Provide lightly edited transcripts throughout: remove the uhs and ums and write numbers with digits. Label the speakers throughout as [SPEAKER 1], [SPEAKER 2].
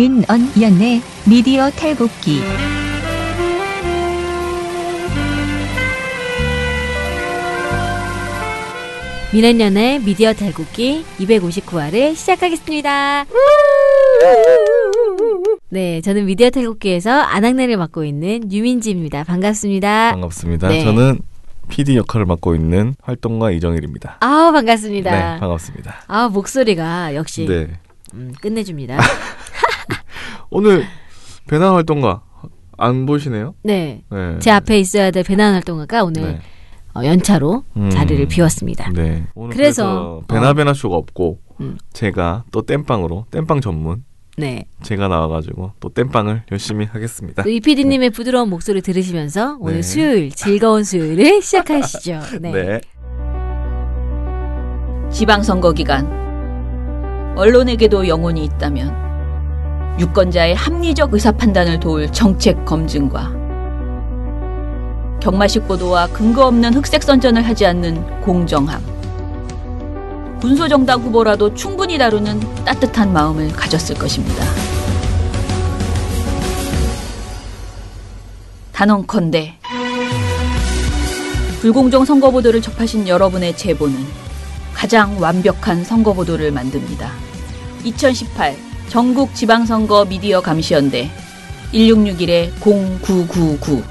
[SPEAKER 1] 민언연의 미디어 탈곡기.
[SPEAKER 2] 민언연의 미디어 탈곡기 259화를 시작하겠습니다. 네, 저는 미디어 탈곡기에서 안학내를 맡고 있는 유민지입니다. 반갑습니다.
[SPEAKER 3] 반갑습니다.
[SPEAKER 2] 네.
[SPEAKER 3] 저는 PD 역할을 맡고 있는 활동가 이정일입니다.
[SPEAKER 2] 아, 반갑습니다.
[SPEAKER 3] 네, 반갑습니다.
[SPEAKER 2] 아, 목소리가 역시
[SPEAKER 3] 네.
[SPEAKER 2] 끝내줍니다.
[SPEAKER 3] 오늘 배낭 활동가 안 보시네요?
[SPEAKER 2] 네.
[SPEAKER 3] 네.
[SPEAKER 2] 제 앞에 있어야 될 배낭 활동가가 오늘
[SPEAKER 3] 네.
[SPEAKER 2] 연차로 자리를 비웠습니다.
[SPEAKER 3] 네. 오늘
[SPEAKER 2] 그래서
[SPEAKER 3] 배나배나 쇼가 없고
[SPEAKER 2] 음.
[SPEAKER 3] 제가 또 땜빵으로 땜빵 전문
[SPEAKER 2] 네.
[SPEAKER 3] 제가 나와가지고 또 땜빵을 열심히 하겠습니다.
[SPEAKER 2] 이 PD님의 부드러운 목소리 들으시면서 오늘
[SPEAKER 3] 네.
[SPEAKER 2] 수요일 즐거운 수요일을 시작하시죠. 네.
[SPEAKER 3] 네.
[SPEAKER 4] 지방선거 기간 언론에게도 영혼이 있다면 유권자의 합리적 의사판단을 도울 정책 검증과 경마식 보도와 근거 없는 흑색 선전을 하지 않는 공정함, 군소정당 후보라도 충분히 다루는 따뜻한 마음을 가졌을 것입니다. 단언컨대 불공정 선거보도를 접하신 여러분의 제보는 가장 완벽한 선거보도를 만듭니다. 2018 전국 지방선거 미디어 감시연대 1661-0999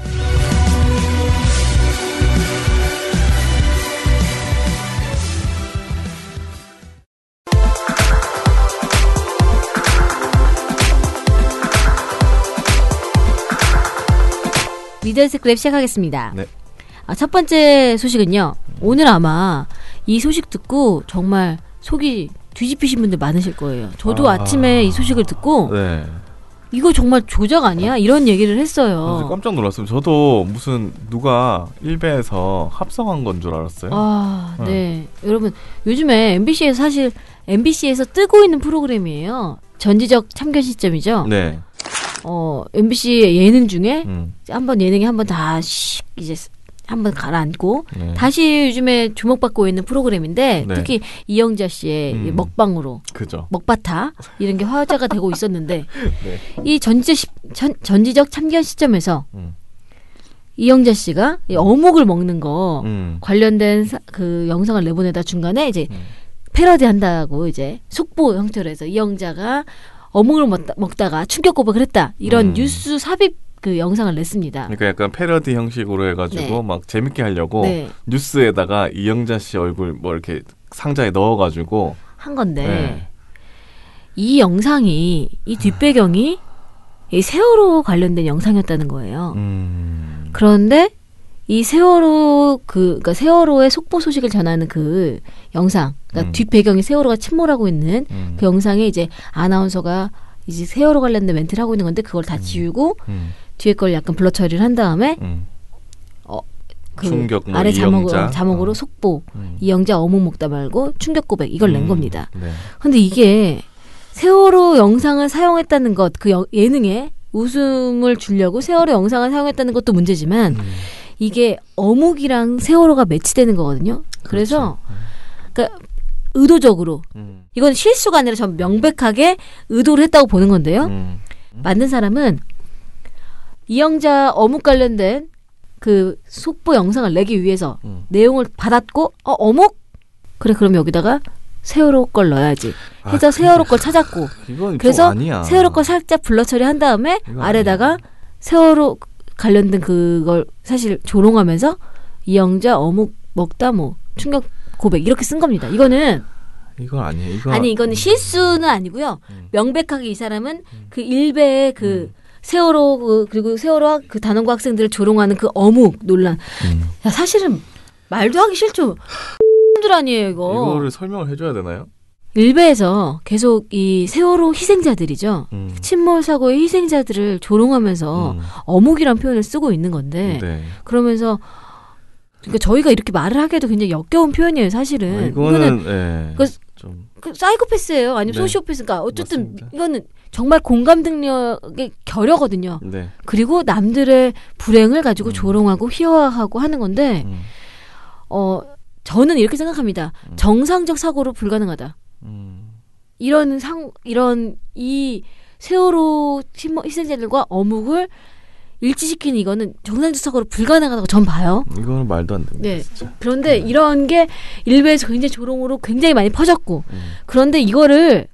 [SPEAKER 2] 미디어 스크랩 시작하겠습니다.
[SPEAKER 3] 네.
[SPEAKER 2] 첫 번째 소식은요. 오늘 아마 이 소식 듣고 정말 속이 뒤집히신 분들 많으실 거예요. 저도 아침에 이 소식을 듣고
[SPEAKER 3] 네.
[SPEAKER 2] 이거 정말 조작 아니야? 이런 얘기를 했어요.
[SPEAKER 3] 깜짝 놀랐어요. 저도 무슨 누가 일베에서 합성한 건 줄 알았어요.
[SPEAKER 2] 네. 여러분 요즘에 MBC에서 뜨고 있는 프로그램이에요. 전지적 참견 시점이죠.
[SPEAKER 3] 네.
[SPEAKER 2] MBC 예능 중에 예능에 한번 다 이제 한번 가라앉고
[SPEAKER 3] 네.
[SPEAKER 2] 다시 요즘에 주목받고 있는 프로그램인데
[SPEAKER 3] 네.
[SPEAKER 2] 특히 이영자 씨의 먹방으로
[SPEAKER 3] 그죠.
[SPEAKER 2] 먹바타 이런 게 화제가 되고 있었는데
[SPEAKER 3] 네.
[SPEAKER 2] 이 전지적 참견 시점에서 이영자 씨가 이 어묵을 먹는 거 관련된 그 영상을 내보내다 중간에 이제 패러디 한다고 이제 속보 형태로 해서 이영자가 어묵을 먹다가 충격 고백을 했다. 이런 뉴스 삽입 그 영상을 냈습니다.
[SPEAKER 3] 그러니까 약간 패러디 형식으로 해가지고
[SPEAKER 2] 네.
[SPEAKER 3] 막 재밌게 하려고
[SPEAKER 2] 네.
[SPEAKER 3] 뉴스에다가 이영자 씨 얼굴 뭐 이렇게 상자에 넣어가지고
[SPEAKER 2] 한 건데
[SPEAKER 3] 네.
[SPEAKER 2] 이 영상이 이 뒷배경이 이 세월호 관련된 영상이었다는 거예요. 그런데 이 그러니까 세월호의 속보 소식을 전하는 그 영상, 그러니까 뒷배경이 세월호가 침몰하고 있는 그 영상에 이제 아나운서가 이제 세월호 관련된 멘트를 하고 있는 건데 그걸 다 지우고 뒤에 걸 약간 블러 처리를 한 다음에 그
[SPEAKER 3] 충격 뭐
[SPEAKER 2] 아래
[SPEAKER 3] 이영자?
[SPEAKER 2] 자막으로 속보 이영자 어묵 먹다 말고 충격 고백 이걸 낸 겁니다.
[SPEAKER 3] 네.
[SPEAKER 2] 근데 이게 세월호 영상을 사용했다는 것, 그 예능에 웃음을 주려고 세월호 영상을 사용했다는 것도 문제지만 이게 어묵이랑 세월호가 매치되는 거거든요. 그래서 그러니까 의도적으로 이건 실수가 아니라 전 명백하게 의도를 했다고 보는 건데요. 만든 사람은 이영자 어묵 관련된 그 속보 영상을 내기 위해서 내용을 받았고 어묵? 그래 그럼 여기다가 세월호 걸 넣어야지 해서 세월호 걸 찾았고
[SPEAKER 3] 이건
[SPEAKER 2] 그래서
[SPEAKER 3] 좀 아니야.
[SPEAKER 2] 세월호 걸 살짝 블러 처리한 다음에 아래다가
[SPEAKER 3] 아니야.
[SPEAKER 2] 세월호 관련된 그걸 사실 조롱하면서 이영자 어묵 먹다 뭐 충격 고백 이렇게 쓴 겁니다. 이거는
[SPEAKER 3] 아니에요.
[SPEAKER 2] 이거는 실수는 아니고요. 명백하게 이 사람은 그 일베의 그 세월호 그리고 세월호 그 단원고 학생들을 조롱하는 그 어묵 논란. 야, 사실은 말도 하기 싫죠. 들 아니에요 이거.
[SPEAKER 3] 이거를 설명을 해줘야 되나요?
[SPEAKER 2] 일베에서 계속 이 세월호 희생자들이죠. 침몰 사고의 희생자들을 조롱하면서 어묵이란 표현을 쓰고 있는 건데
[SPEAKER 3] 네.
[SPEAKER 2] 그러면서 그러니까 저희가 이렇게 말을 하기에도 굉장히 역겨운 표현이에요 사실은.
[SPEAKER 3] 이거는 좀
[SPEAKER 2] 그 사이코패스예요. 아니면
[SPEAKER 3] 네.
[SPEAKER 2] 소시오패스인가. 어쨌든
[SPEAKER 3] 맞습니다.
[SPEAKER 2] 이거는 정말 공감 능력의 결여거든요.
[SPEAKER 3] 네.
[SPEAKER 2] 그리고 남들의 불행을 가지고 조롱하고 희화하고 하는 건데 저는 이렇게 생각합니다. 정상적 사고로 불가능하다. 이런 이 세월호 희생자들과 어묵을 일치시키는 이거는 정상적으로 불가능하다고 전 봐요.
[SPEAKER 3] 이거는 말도 안 됩니다.
[SPEAKER 2] 네.
[SPEAKER 3] 진짜.
[SPEAKER 2] 그런데 이런 게 일베에서 굉장히 조롱으로 굉장히 많이 퍼졌고 그런데 이거를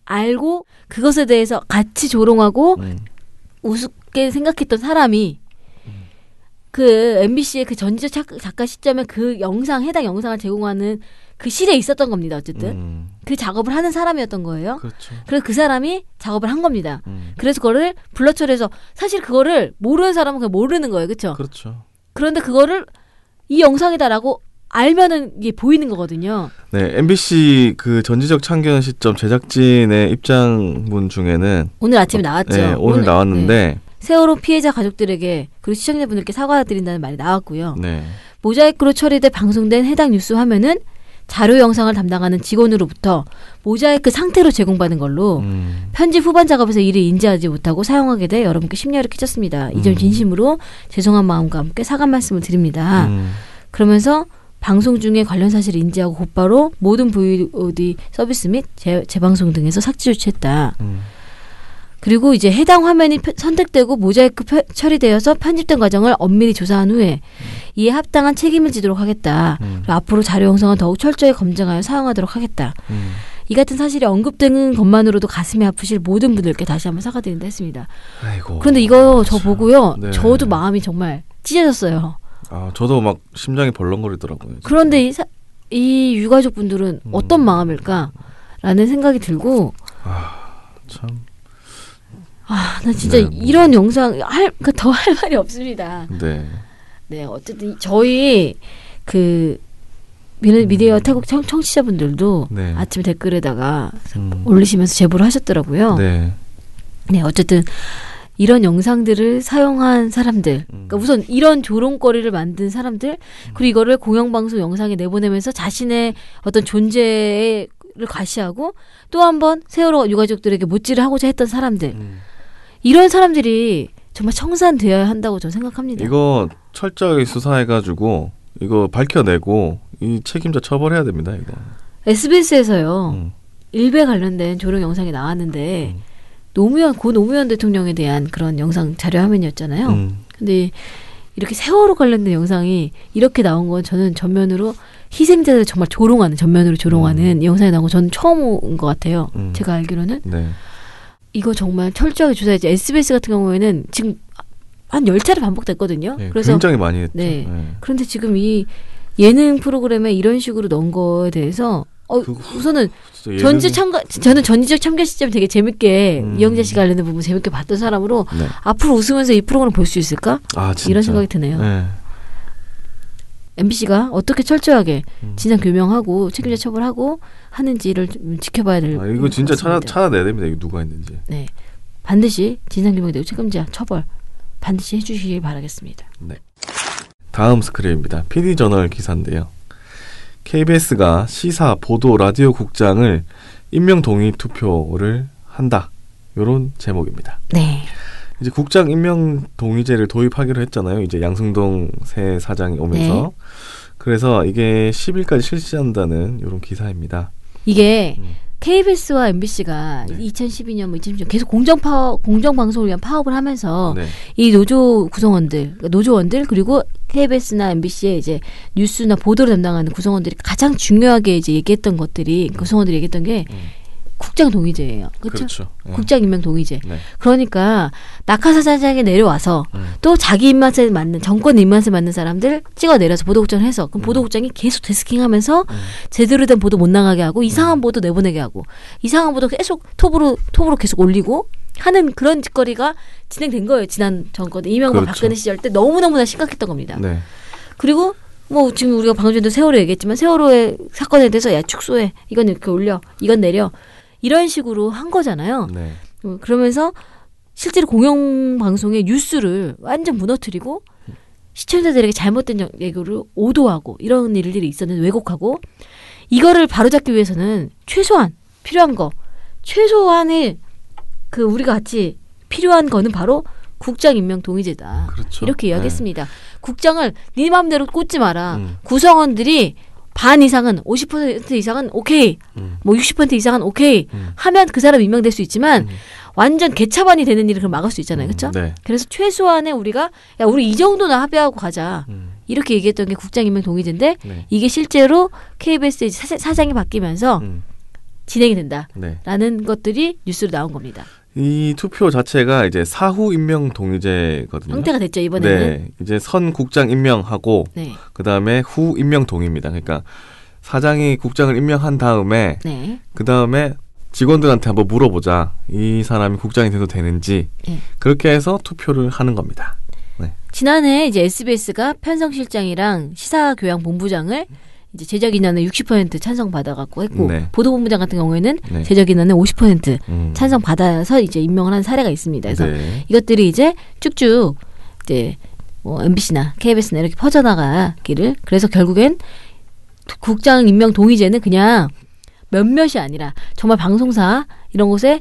[SPEAKER 2] 알고 그것에 대해서 같이 조롱하고 우습게 생각했던 사람이 그 MBC의 그 전지적 작가 시점에 그 해당 영상을 제공하는 그 실에 있었던 겁니다. 어쨌든 그 작업을 하는 사람이었던 거예요.
[SPEAKER 3] 그렇죠.
[SPEAKER 2] 그래서 그 사람이 작업을 한 겁니다. 그래서 그거를 블러처리해서 사실 그거를 모르는 사람은 그냥 모르는 거예요. 그렇죠?
[SPEAKER 3] 그렇죠.
[SPEAKER 2] 그런데 그거를 이 영상이다라고 알면은 이게 보이는 거거든요.
[SPEAKER 3] 네, MBC 그 전지적 참견 시점 제작진의 입장문 중에는
[SPEAKER 2] 오늘 아침에 나왔죠.
[SPEAKER 3] 네, 오늘 나왔는데
[SPEAKER 2] 네. 세월호 피해자 가족들에게 그리고 시청자분들께 사과드린다는 말이 나왔고요.
[SPEAKER 3] 네.
[SPEAKER 2] 모자이크로 처리돼 방송된 해당 뉴스 화면은 자료 영상을 담당하는 직원으로부터 모자이크 상태로 제공받은 걸로 편집 후반 작업에서 이를 인지하지 못하고 사용하게 돼 여러분께 심려를 끼쳤습니다. 이 점 진심으로 죄송한 마음과 함께 사과 말씀을 드립니다. 그러면서 방송 중에 관련 사실을 인지하고 곧바로 모든 VOD 서비스 및 재방송 등에서 삭제 조치했다. 그리고 이제 해당 화면이 선택되고 모자이크 처리되어서 편집된 과정을 엄밀히 조사한 후에 이에 합당한 책임을 지도록 하겠다. 그리고 앞으로 자료 영상은 더욱 철저히 검증하여 사용하도록 하겠다. 이 같은 사실이 언급되는 것만으로도 가슴이 아프실 모든 분들께 다시 한번 사과드린다 했습니다.
[SPEAKER 3] 아이고.
[SPEAKER 2] 그런데 이거 저 보고요.
[SPEAKER 3] 네.
[SPEAKER 2] 저도 마음이 정말 찢어졌어요.
[SPEAKER 3] 아, 저도 막 심장이 벌렁거리더라고요. 진짜.
[SPEAKER 2] 그런데 이 유가족분들은 어떤 마음일까라는 생각이 들고
[SPEAKER 3] 참.
[SPEAKER 2] 나 진짜
[SPEAKER 3] 네,
[SPEAKER 2] 이런 영상 더 할 말이 없습니다.
[SPEAKER 3] 네.
[SPEAKER 2] 네, 어쨌든 저희 그 미디어 태국 청취자분들도
[SPEAKER 3] 네.
[SPEAKER 2] 아침에 댓글에다가 올리시면서 제보를 하셨더라고요.
[SPEAKER 3] 네.
[SPEAKER 2] 네, 어쨌든 이런 영상들을 사용한 사람들, 그러니까 우선 이런 조롱거리를 만든 사람들, 그리고 이거를 공영방송 영상에 내보내면서 자신의 어떤 존재를 과시하고 또 한 번 세월호 유가족들에게 못질을 하고자 했던 사람들, 이런 사람들이 정말 청산되어야 한다고 저는 생각합니다.
[SPEAKER 3] 이거 철저히 수사해가지고 이거 밝혀내고 이 책임자 처벌해야 됩니다. 이거.
[SPEAKER 2] SBS에서요. 일베 관련된 조롱 영상이 나왔는데 고 노무현 대통령에 대한 그런 영상 자료 화면이었잖아요. 근데 이렇게 세월호 관련된 영상이 이렇게 나온 건 저는 전면으로 희생자들 정말 전면으로 조롱하는 영상이 나온 거 저는 처음 온 것 같아요. 제가 알기로는.
[SPEAKER 3] 네.
[SPEAKER 2] 이거 정말 철저하게 조사해야지. SBS 같은 경우에는 지금 한 10차례 반복됐거든요.
[SPEAKER 3] 네,
[SPEAKER 2] 그래서
[SPEAKER 3] 굉장히 많이 했죠.
[SPEAKER 2] 네. 그런데 지금 이 예능 프로그램에 이런 식으로 넣은 거에 대해서 우선은 저는 전지적 참견 시점 되게 재밌게 이영자 씨 관련된 부분 재밌게 봤던 사람으로
[SPEAKER 3] 네.
[SPEAKER 2] 앞으로 웃으면서 이 프로그램 볼 수 있을까?
[SPEAKER 3] 진짜.
[SPEAKER 2] 이런 생각이 드네요.
[SPEAKER 3] 네.
[SPEAKER 2] MBC가 어떻게 철저하게 진상 규명하고 책임자 처벌하고 하는지를 좀 지켜봐야 될 것
[SPEAKER 3] 이거 진짜
[SPEAKER 2] 같습니다.
[SPEAKER 3] 찾아내야 됩니다. 이거 누가 했는지.
[SPEAKER 2] 네, 반드시 진상 규명되고 책임자 처벌 반드시 해주시길 바라겠습니다.
[SPEAKER 3] 네. 다음 스크립입니다. PD저널 기사인데요. KBS가 시사, 보도, 라디오 국장을 임명 동의 투표를 한다. 이런 제목입니다.
[SPEAKER 2] 네.
[SPEAKER 3] 이제 국장 임명 동의제를 도입하기로 했잖아요. 이제 양승동 새 사장이 오면서.
[SPEAKER 2] 네.
[SPEAKER 3] 그래서 이게 10일까지 실시한다는 이런 기사입니다.
[SPEAKER 2] 이게 KBS와 MBC가
[SPEAKER 3] 네.
[SPEAKER 2] 2012년, 2010년 계속 공정방송을 위한 파업을 하면서
[SPEAKER 3] 네.
[SPEAKER 2] 이 노조 구성원들, 그러니까 노조원들 그리고 KBS나 MBC의 이제 뉴스나 보도를 담당하는 구성원들이 가장 중요하게 이제 얘기했던 것들이 구성원들이 얘기했던 게 국장 동의제예요. 그렇죠?
[SPEAKER 3] 네.
[SPEAKER 2] 국장 임명 동의제.
[SPEAKER 3] 네.
[SPEAKER 2] 그러니까 낙하사 사장에 내려와서 또 자기 입맛에 맞는 정권 입맛에 맞는 사람들 찍어 내려서 보도국장을 해서 그럼 보도국장이 계속 데스킹하면서 제대로 된 보도 못 나가게 하고 이상한 보도 내보내게 하고 이상한 보도 계속 톱으로 계속 올리고 하는 그런 짓거리가 진행된 거예요. 지난 정권 이명박
[SPEAKER 3] 그렇죠.
[SPEAKER 2] 박근혜 시절 때 너무너무나 심각했던 겁니다.
[SPEAKER 3] 네.
[SPEAKER 2] 그리고 뭐 지금 우리가 방금 전에도 세월호 얘기했지만 세월호의 사건에 대해서 야 축소해 이건 이렇게 올려 이건 내려 이런 식으로 한 거잖아요.
[SPEAKER 3] 네.
[SPEAKER 2] 그러면서 실제로 공영방송의 뉴스를 완전 무너뜨리고 시청자들에게 잘못된 얘기를 오도하고 이런 일들이 있었는데 왜곡하고 이거를 바로잡기 위해서는 최소한 필요한 거 최소한의 그 우리가 같이 필요한 거는 바로 국장 임명 동의제다.
[SPEAKER 3] 그렇죠.
[SPEAKER 2] 이렇게 이야기했습니다. 국장을 네 마음대로 꽂지 마라.
[SPEAKER 3] 음.
[SPEAKER 2] 구성원들이 반 이상은 50% 이상은 오케이. 뭐 60% 이상은 오케이. 하면 그 사람 임명될 수 있지만 완전 개차반이 되는 일을 막을 수 있잖아요. 그렇죠?
[SPEAKER 3] 네.
[SPEAKER 2] 그래서 최소한의 우리가 야 우리 이 정도는 합의하고 가자. 이렇게 얘기했던 게 국장임명동의제인데
[SPEAKER 3] 네.
[SPEAKER 2] 이게 실제로 KBS의 사장이 바뀌면서 진행이
[SPEAKER 3] 네.
[SPEAKER 2] 된다라는 것들이 뉴스로 나온 겁니다.
[SPEAKER 3] 이 투표 자체가 이제 사후 임명 동의제거든요.
[SPEAKER 2] 형태가 됐죠 이번에는.
[SPEAKER 3] 네, 이제 선 국장 임명하고
[SPEAKER 2] 네.
[SPEAKER 3] 그 다음에 후 임명 동의입니다. 그러니까 사장이 국장을 임명한 다음에
[SPEAKER 2] 네.
[SPEAKER 3] 그 다음에 직원들한테 한번 물어보자. 이 사람이 국장이 돼도 되는지
[SPEAKER 2] 네.
[SPEAKER 3] 그렇게 해서 투표를 하는 겁니다.
[SPEAKER 2] 지난해 이제 SBS가 편성실장이랑 시사교양본부장을 이제 제작인원의 60% 찬성 받아갖고 했고
[SPEAKER 3] 네.
[SPEAKER 2] 보도본부장 같은 경우에는
[SPEAKER 3] 네.
[SPEAKER 2] 제작인원의 50% 찬성 받아서 이제 임명을 한 사례가 있습니다. 그래서
[SPEAKER 3] 네.
[SPEAKER 2] 이것들이 이제 쭉쭉 이제 뭐 MBC나 KBS나 이렇게 퍼져나가기를 그래서 결국엔 국장 임명 동의제는 그냥 몇몇이 아니라 정말 방송사 이런 곳에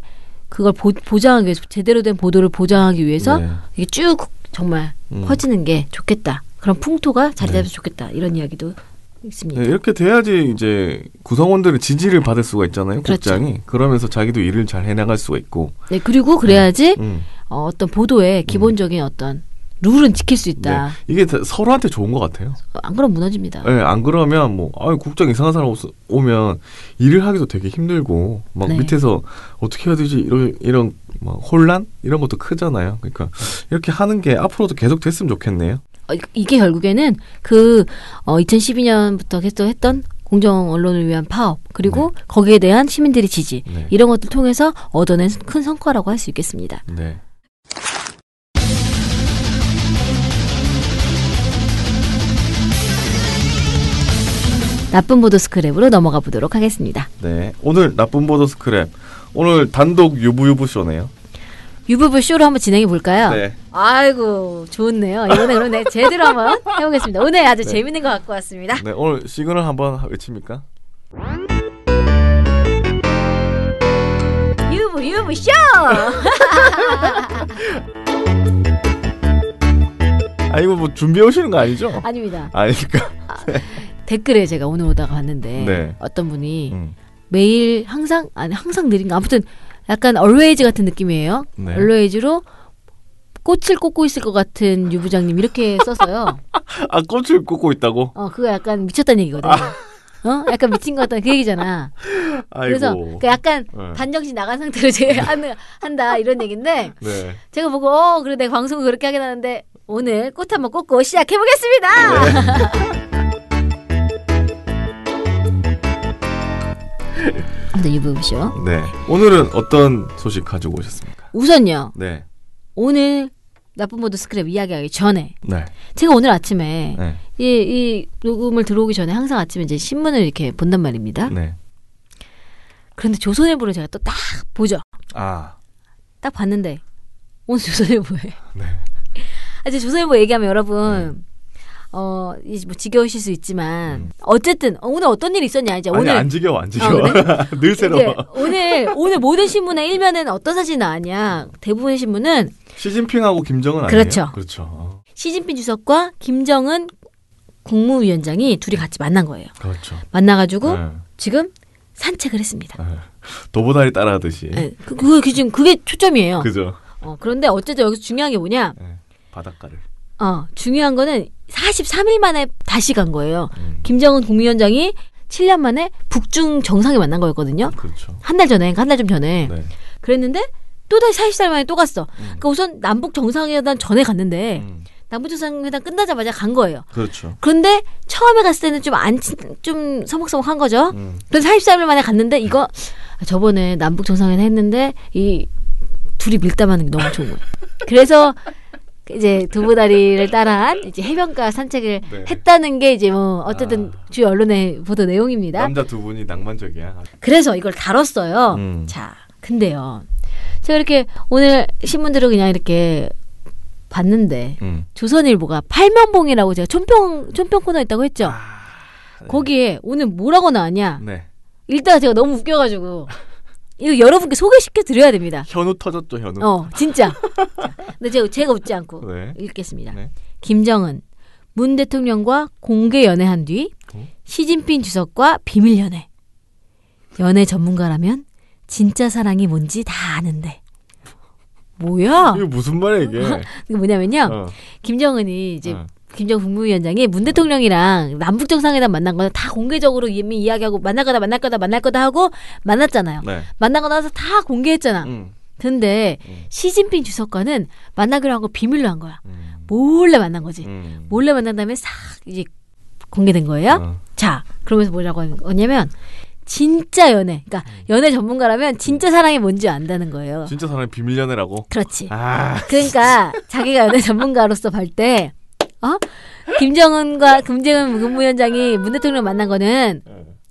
[SPEAKER 2] 그걸 보장하기 위해서 제대로 된 보도를 보장하기 위해서
[SPEAKER 3] 네.
[SPEAKER 2] 이게 쭉 정말 퍼지는 게 좋겠다. 그런 풍토가 자리 잡아서 좋겠다. 이런 이야기도 있습니다.
[SPEAKER 3] 네, 이렇게 돼야지 이제 구성원들의 지지를 받을 수가 있잖아요.
[SPEAKER 2] 그렇죠.
[SPEAKER 3] 국장이. 그러면서 자기도 일을 잘 해나갈 수가 있고.
[SPEAKER 2] 네, 그리고 그래야지
[SPEAKER 3] 음.
[SPEAKER 2] 어떤 보도의 기본적인 어떤 룰은 지킬 수 있다.
[SPEAKER 3] 네. 이게 서로한테 좋은 것 같아요.
[SPEAKER 2] 안 그러면 무너집니다.
[SPEAKER 3] 네, 안 그러면 뭐 국장 이상한 사람 오면 일을 하기도 되게 힘들고 막
[SPEAKER 2] 네.
[SPEAKER 3] 밑에서 어떻게 해야 되지 이런 막 혼란 이런 것도 크잖아요. 그러니까 이렇게 하는 게 앞으로도 계속 됐으면 좋겠네요.
[SPEAKER 2] 이게 결국에는 그 2012년부터 계속 했던 공정 언론을 위한 파업 그리고 거기에 대한 시민들의 지지
[SPEAKER 3] 네.
[SPEAKER 2] 이런 것들 통해서 얻어낸 큰 성과라고 할 수 있겠습니다.
[SPEAKER 3] 네.
[SPEAKER 2] 나쁜 보도 스크랩으로 넘어가 보도록 하겠습니다.
[SPEAKER 3] 네. 오늘 나쁜 보도 스크랩. 오늘 단독 유부유부 쇼네요.
[SPEAKER 2] 유부부 쇼로 한번 진행해 볼까요?
[SPEAKER 3] 네.
[SPEAKER 2] 아이고 좋네요. 이번에 그럼 네, 제대로 한번 해보겠습니다. 오늘 아주
[SPEAKER 3] 네.
[SPEAKER 2] 재밌는 거 갖고 왔습니다.
[SPEAKER 3] 네. 오늘 시그널 한번 외칩니까?
[SPEAKER 2] 유부 쇼.
[SPEAKER 3] 아 이거 뭐 준비해 오시는 거 아니죠?
[SPEAKER 2] 아닙니다.
[SPEAKER 3] 아니니까.
[SPEAKER 2] 댓글에 제가 오늘 오다가 봤는데
[SPEAKER 3] 네.
[SPEAKER 2] 어떤 분이 매일 항상 느린가 아무튼 약간 얼웨이즈 같은 느낌이에요.
[SPEAKER 3] 네.
[SPEAKER 2] 얼웨이즈로 꽃을 꽂고 있을 것 같은 유부장님 이렇게 써서요.
[SPEAKER 3] 아 꽃을 꽂고 있다고?
[SPEAKER 2] 그거 약간 미쳤다는 얘기거든요. 약간 미친 것 같다 그 얘기잖아.
[SPEAKER 3] 아이고.
[SPEAKER 2] 그래서 그 약간
[SPEAKER 3] 네.
[SPEAKER 2] 반정신 나간 상태로 제가 한다 이런 얘기인데
[SPEAKER 3] 네.
[SPEAKER 2] 제가 보고 그래 내가 방송을 그렇게 하긴 하는데 오늘 꽃 한번 꽂고 시작해 보겠습니다. 아무튼 유부쇼.
[SPEAKER 3] 네. 오늘은 어떤 소식 가지고 오셨습니까?
[SPEAKER 2] 우선요.
[SPEAKER 3] 네.
[SPEAKER 2] 오늘 나쁜 보도 스크랩 이야기하기 전에
[SPEAKER 3] 네.
[SPEAKER 2] 제가 오늘 아침에
[SPEAKER 3] 네.
[SPEAKER 2] 이 녹음을 들어오기 전에 항상 아침에 이제 신문을 이렇게 본단 말입니다.
[SPEAKER 3] 네.
[SPEAKER 2] 그런데 조선일보를 제가 또 딱 보죠.
[SPEAKER 3] 아.
[SPEAKER 2] 딱 봤는데 오늘 조선일보에
[SPEAKER 3] 네.
[SPEAKER 2] 이제 조선일보 얘기하면 여러분 뭐 지겨우실 수 있지만 어쨌든 오늘 어떤 일이 있었냐 이제
[SPEAKER 3] 아니
[SPEAKER 2] 오늘
[SPEAKER 3] 안 지겨워 안 지겨워.
[SPEAKER 2] 그래?
[SPEAKER 3] 늘 새로워.
[SPEAKER 2] 오늘 모든 신문의 일면에는 어떤 사진이 나왔냐 대부분의 신문은
[SPEAKER 3] 시진핑하고 김정은 아니에요?
[SPEAKER 2] 그렇죠.
[SPEAKER 3] 그렇죠.
[SPEAKER 2] 시진핑 주석과 김정은 국무위원장이 둘이 같이 만난 거예요.
[SPEAKER 3] 그렇죠.
[SPEAKER 2] 만나가지고
[SPEAKER 3] 네.
[SPEAKER 2] 지금 산책을 했습니다.
[SPEAKER 3] 네. 도보다리 따라하듯이.
[SPEAKER 2] 네, 지금 그게 초점이에요.
[SPEAKER 3] 그죠.
[SPEAKER 2] 그런데 어쨌든 여기서 중요한 게 뭐냐?
[SPEAKER 3] 네. 바닷가를.
[SPEAKER 2] 중요한 거는 43일 만에 다시 간 거예요. 김정은 국무위원장이 7년 만에 북중 정상에 만난 거였거든요.
[SPEAKER 3] 그렇죠.
[SPEAKER 2] 한 달 좀 전에.
[SPEAKER 3] 네.
[SPEAKER 2] 그랬는데 또다시 40살 만에 또 갔어. 그러니까 우선 남북 정상회담 전에 갔는데 남북 정상회담 끝나자마자 간 거예요.
[SPEAKER 3] 그렇죠.
[SPEAKER 2] 그런데 처음에 갔을 때는 좀 서먹서먹한 거죠. 그래서 43일 만에 갔는데 이거 저번에 남북 정상회담 했는데 이 둘이 밀담하는 게 너무 좋은 거예요. 그래서 이제 두부다리를 따라한 이제 해변가 산책을
[SPEAKER 3] 네.
[SPEAKER 2] 했다는 게 이제 뭐 어쨌든 주요 언론의 보도 내용입니다.
[SPEAKER 3] 남자 두 분이 낭만적이야.
[SPEAKER 2] 그래서 이걸 다뤘어요. 자, 근데요. 제가 이렇게 오늘 신문들을 그냥 이렇게 봤는데 조선일보가 팔면봉이라고 제가 촌평 코너 있다고 했죠.
[SPEAKER 3] 네.
[SPEAKER 2] 거기에 오늘 뭐라고 나왔냐.
[SPEAKER 3] 네.
[SPEAKER 2] 일단 제가 너무 웃겨가지고 이거 여러분께 소개시켜 드려야 됩니다.
[SPEAKER 3] 현우 터졌죠, 현우.
[SPEAKER 2] 진짜. 자, 근데 제가 웃지 않고
[SPEAKER 3] 네.
[SPEAKER 2] 읽겠습니다.
[SPEAKER 3] 네.
[SPEAKER 2] 김정은 문 대통령과 공개 연애한 뒤 시진핑 주석과 비밀 연애. 연애 전문가라면 진짜 사랑이 뭔지 다 아는데 뭐야?
[SPEAKER 3] 이게 무슨 말이야 이게?
[SPEAKER 2] 이게 뭐냐면요.
[SPEAKER 3] 어.
[SPEAKER 2] 김정은이 이제
[SPEAKER 3] 어.
[SPEAKER 2] 김정은 국무위원장이 문 대통령이랑 남북 정상회담 만난 거는 다 공개적으로 이미 이야기하고 만날 거다 하고 만났잖아요.
[SPEAKER 3] 네.
[SPEAKER 2] 만나고 나서 다 공개했잖아. 근데 시진핑 주석과는 만나기로 한 거 비밀로 한 거야. 몰래 만난 거지. 몰래 만난 다음에 싹 이제 공개된 거예요. 자, 그러면서 뭐라고 하냐면 진짜 연애. 그러니까 연애 전문가라면 진짜 사랑이 뭔지 안다는 거예요.
[SPEAKER 3] 진짜 사람이 비밀 연애라고?
[SPEAKER 2] 그렇지.
[SPEAKER 3] 아,
[SPEAKER 2] 그러니까 자기가 연애 전문가로서 볼 때 김정은 국무위원장이 문 대통령 만난 거는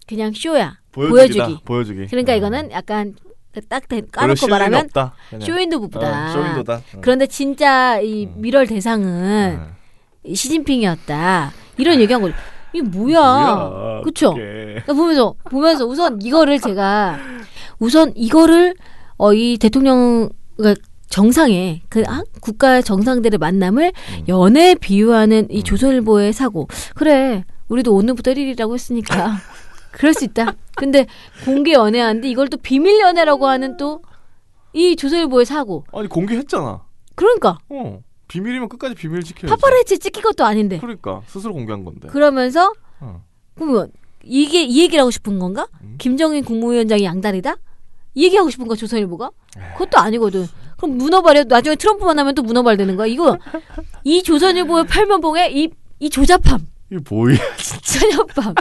[SPEAKER 2] 그냥 쇼야. 보여주기. 그러니까 이거는 약간 딱 까놓고 말하면
[SPEAKER 3] 없다.
[SPEAKER 2] 쇼윈도 부부다.
[SPEAKER 3] 쇼윈도다.
[SPEAKER 2] 그런데 진짜 이 밀월 대상은 시진핑이었다. 이런 얘기한 거죠. 이게 뭐야? 그렇죠? 그러니까 보면서 우선 이거를 이 대통령 그러니까 정상의 국가 정상들의 만남을 연애에 비유하는 이 조선일보의 사고. 그래, 우리도 오늘부터 1일이라고 했으니까 그럴 수 있다. 근데 공개 연애하는데 이걸 또 비밀 연애라고 하는 또 이 조선일보의 사고.
[SPEAKER 3] 아니 공개했잖아.
[SPEAKER 2] 그러니까.
[SPEAKER 3] 비밀이면 끝까지 비밀 지켜야지.
[SPEAKER 2] 파파라치 찍힌 것도 아닌데.
[SPEAKER 3] 그러니까 스스로 공개한 건데.
[SPEAKER 2] 그러면서 그러면 이게 이 얘기를 하고 싶은 건가? 김정인 국무위원장이 양다리다? 이 얘기하고 싶은 거 조선일보가? 그것도 아니거든. 그럼 문어발이야. 나중에 트럼프 만나면 또 문어발 되는 거야. 이거 이 조선일보의 팔면봉에 이 조잡함.
[SPEAKER 3] 이게 뭐야 진짜.
[SPEAKER 2] 조잡함.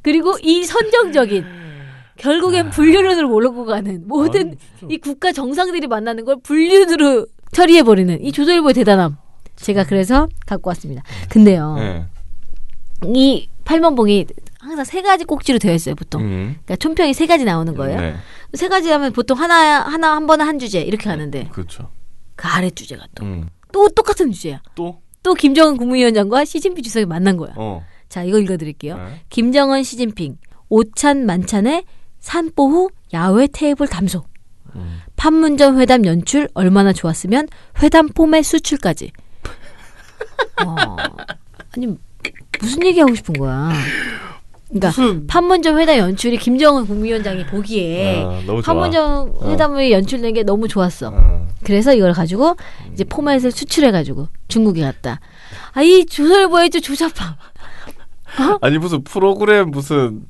[SPEAKER 2] 그리고 이 선정적인 결국엔 불륜으로 몰고 가는 모든 이 국가 정상들이 만나는 걸 불륜으로 처리해버리는 이 조선일보의 대단함. 제가 그래서 갖고 왔습니다. 근데요.
[SPEAKER 3] 네.
[SPEAKER 2] 이 팔면봉이 항상 3가지 꼭지로 되어 있어요. 보통. 그러니까 총평이 3가지 나오는 거예요.
[SPEAKER 3] 네.
[SPEAKER 2] 3가지 하면 보통 하나 한 번에 한 주제 이렇게 가는데
[SPEAKER 3] 그렇죠.
[SPEAKER 2] 그 아래 주제가 또 똑같은 주제야. 또 김정은 국무위원장과 시진핑 주석이 만난 거야. 자, 이거 읽어드릴게요.
[SPEAKER 3] 네.
[SPEAKER 2] 김정은 시진핑 오찬 만찬에 산보 후 야외 테이블 담소. 판문점 회담 연출 얼마나 좋았으면 회담 포맷 수출까지. 아니 무슨 얘기하고 싶은 거야. 그러니까 판문점 회담 연출이 김정은 국무위원장이 보기에
[SPEAKER 3] 너무 좋아.
[SPEAKER 2] 판문점 회담이 연출된 게 너무 좋았어. 그래서 이걸 가지고 이제 포맷을 수출해가지고 중국에 갔다. 이 조선일보의 조잡함.
[SPEAKER 3] 아니 무슨 프로그램 무슨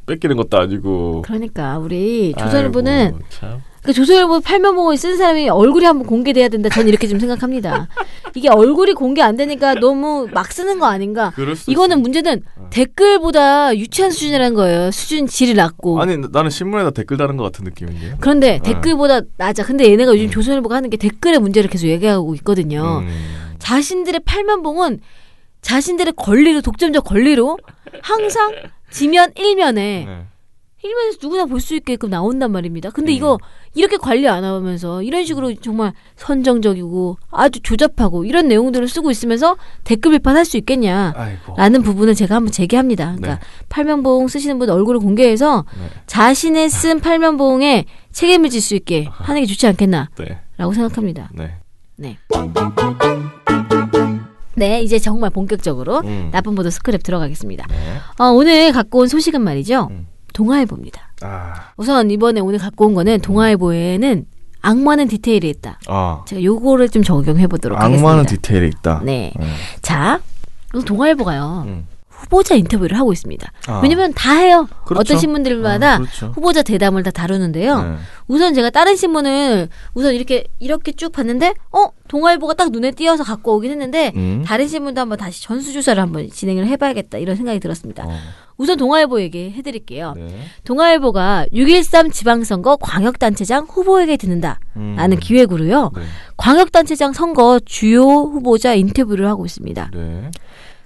[SPEAKER 3] 뺏기는 것도 아니고.
[SPEAKER 2] 그러니까 우리 조선일보는
[SPEAKER 3] 참.
[SPEAKER 2] 그 조선일보 팔면봉을 쓴 사람이 얼굴이 한번 공개돼야 된다. 저는 이렇게 좀 생각합니다. 이게 얼굴이 공개 안 되니까 너무 막 쓰는 거 아닌가. 이거는
[SPEAKER 3] 있어.
[SPEAKER 2] 문제는 댓글보다 유치한 수준이라는 거예요. 수준 질이 낮고.
[SPEAKER 3] 아니 나는 신문에다 댓글 다는 것 같은 느낌인데요.
[SPEAKER 2] 그런데 댓글보다 낮아. 근데 얘네가 요즘 조선일보가 하는 게 댓글의 문제를 계속 얘기하고 있거든요. 자신들의 팔면봉은 자신들의 권리로 독점적 권리로 항상 지면 1면에 일면에서 누구나 볼 수 있게끔 나온단 말입니다. 근데 이거 이렇게 관리 안 하면서 이런 식으로 정말 선정적이고 아주 조잡하고 이런 내용들을 쓰고 있으면서 댓글 비판할 수 있겠냐 라는 부분을 제가 한번 제기합니다. 그러니까 팔면봉 쓰시는 분 얼굴을 공개해서 자신의 쓴 팔면봉에 책임을 질 수 있게 하는 게 좋지 않겠나 라고 생각합니다. 네, 이제 정말 본격적으로 나쁜 보도 스크랩 들어가겠습니다. 오늘 갖고 온 소식은 말이죠. 동아일보입니다. 우선 오늘 갖고 온 거는 동아일보에는 악마는 디테일이 있다. 제가 요거를 좀 적용해 보도록 하겠습니다.
[SPEAKER 3] 악마는 디테일이 있다.
[SPEAKER 2] 네. 자, 동아일보가요. 후보자 인터뷰를 하고 있습니다. 왜냐면 다 해요.
[SPEAKER 3] 그렇죠.
[SPEAKER 2] 어떤 신문들마다
[SPEAKER 3] 그렇죠.
[SPEAKER 2] 후보자 대담을 다 다루는데요. 우선 제가 다른 신문을 우선 이렇게 쭉 봤는데 동아일보가 딱 눈에 띄어서 갖고 오긴 했는데 다른 신문도 한번 다시 전수조사를 한번 진행을 해봐야겠다 이런 생각이 들었습니다. 우선 동아일보 얘기해드릴게요. 동아일보가 6.13 지방선거 광역단체장 후보에게 듣는다라는 기획으로요. 광역단체장 선거 주요 후보자 인터뷰를 하고 있습니다.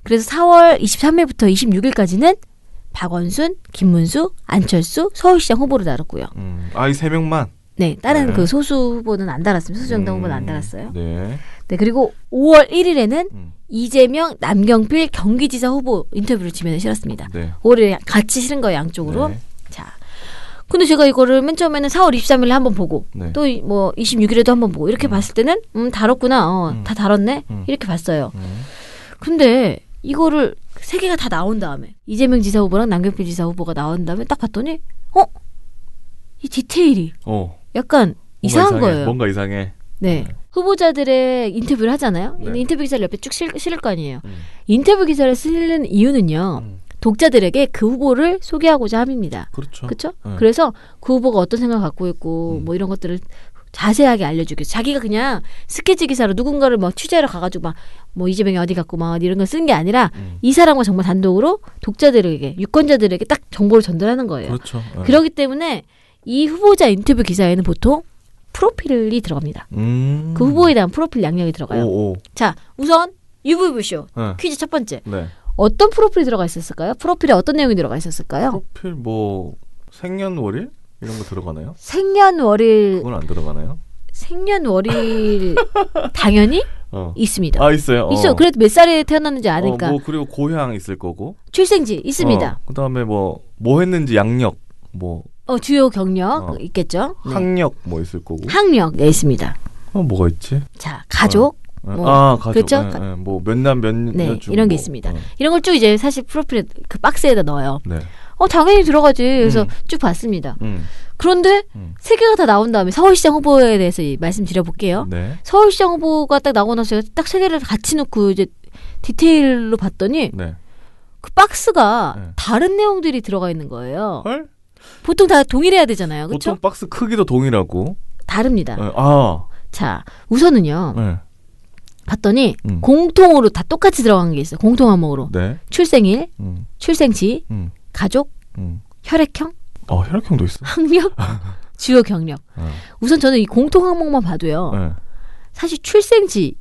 [SPEAKER 2] 그래서 4월 23일부터 26일까지는 박원순, 김문수, 안철수, 서울시장 후보를 다뤘고요.
[SPEAKER 3] 이 3명만?
[SPEAKER 2] 네, 다른 그 소수 후보는 안 달았습니다. 소수정당 후보는 안 달았어요. 네, 그리고 5월 1일에는 이재명, 남경필 경기지사 후보 인터뷰를 지면에 실었습니다. 5월에 같이 실은 거예요, 양쪽으로. 자, 근데 제가 이거를 맨 처음에는 4월 23일에 한번 보고 또 뭐 26일에도 한번 보고 이렇게 봤을 때는 다뤘구나. 다 다뤘네. 이렇게 봤어요. 근데 이거를 3개가 다 나온 다음에 이재명 지사 후보랑 남경필 지사 후보가 나온 다음에 딱 봤더니 이 디테일이 약간 이상한 거예요.
[SPEAKER 3] 뭔가 이상해.
[SPEAKER 2] 네. 후보자들의 인터뷰를 하잖아요.
[SPEAKER 3] 네.
[SPEAKER 2] 인터뷰 기사를 옆에 쭉 실을 거 아니에요. 인터뷰 기사를 쓰는 이유는요. 독자들에게 그 후보를 소개하고자 함입니다.
[SPEAKER 3] 그렇죠.
[SPEAKER 2] 그렇죠?
[SPEAKER 3] 네.
[SPEAKER 2] 그래서 그 후보가 어떤 생각을 갖고 있고 뭐 이런 것들을 자세하게 알려주기. 자기가 그냥 스케치 기사로 누군가를 막 취재하러 가가지고 막 뭐 이재명이 어디 갔고 막 이런 걸 쓰는 게 아니라 이 사람과 정말 단독으로 독자들에게 유권자들에게 딱 정보를 전달하는 거예요.
[SPEAKER 3] 그렇죠. 네.
[SPEAKER 2] 그렇기 때문에 이 후보자 인터뷰 기사에는 보통 프로필이 들어갑니다. 그 후보에 대한 프로필 양력이 들어가요.
[SPEAKER 3] 오.
[SPEAKER 2] 자, 우선 유부부쇼
[SPEAKER 3] 네.
[SPEAKER 2] 퀴즈 첫 번째.
[SPEAKER 3] 네.
[SPEAKER 2] 어떤 프로필이 들어가 있었을까요? 프로필에 어떤 내용이 들어가 있었을까요?
[SPEAKER 3] 프로필 뭐 생년월일 이런 거 들어가나요?
[SPEAKER 2] 생년월일
[SPEAKER 3] 그건 안 들어가나요?
[SPEAKER 2] 생년월일 당연히 있습니다.
[SPEAKER 3] 아 있어요.
[SPEAKER 2] 있어요. 그래도 몇 살에 태어났는지 아니까.
[SPEAKER 3] 뭐 그리고 고향 있을 거고.
[SPEAKER 2] 출생지 있습니다.
[SPEAKER 3] 그다음에 뭐 했는지 양력 뭐.
[SPEAKER 2] 주요 경력 있겠죠. 네.
[SPEAKER 3] 학력 뭐 있을 거고.
[SPEAKER 2] 학력 네, 있습니다.
[SPEAKER 3] 뭐가 있지?
[SPEAKER 2] 자, 가족.
[SPEAKER 3] 가족.
[SPEAKER 2] 그렇죠?
[SPEAKER 3] 뭐 몇 남 몇
[SPEAKER 2] 네,
[SPEAKER 3] 중
[SPEAKER 2] 이런 게
[SPEAKER 3] 뭐.
[SPEAKER 2] 있습니다. 이런 걸 쭉 이제 사실 프로필에 그 박스에다 넣어요.
[SPEAKER 3] 네.
[SPEAKER 2] 당연히 들어가지. 그래서 쭉 봤습니다. 그런데 세 개가 다 나온 다음에 서울시장 후보에 대해서 말씀드려볼게요.
[SPEAKER 3] 네.
[SPEAKER 2] 서울시장 후보가 딱 나오고 나서 제가 딱 세 개를 같이 놓고 이제 디테일로 봤더니
[SPEAKER 3] 네.
[SPEAKER 2] 그 박스가
[SPEAKER 3] 네.
[SPEAKER 2] 다른 내용들이 들어가 있는 거예요.
[SPEAKER 3] 헐?
[SPEAKER 2] 보통 다 동일해야 되잖아요. 그렇죠?
[SPEAKER 3] 보통 박스 크기도 동일하고.
[SPEAKER 2] 다릅니다.
[SPEAKER 3] 네.
[SPEAKER 2] 자, 우선은요.
[SPEAKER 3] 네.
[SPEAKER 2] 봤더니 공통으로 다 똑같이 들어간 게 있어요. 공통 항목으로.
[SPEAKER 3] 네.
[SPEAKER 2] 출생일, 출생지, 가족, 혈액형,
[SPEAKER 3] 혈액형도 있어.
[SPEAKER 2] 학력, 주요 경력. 우선 저는 이 공통 항목만 봐도요.
[SPEAKER 3] 네.
[SPEAKER 2] 사실 출생지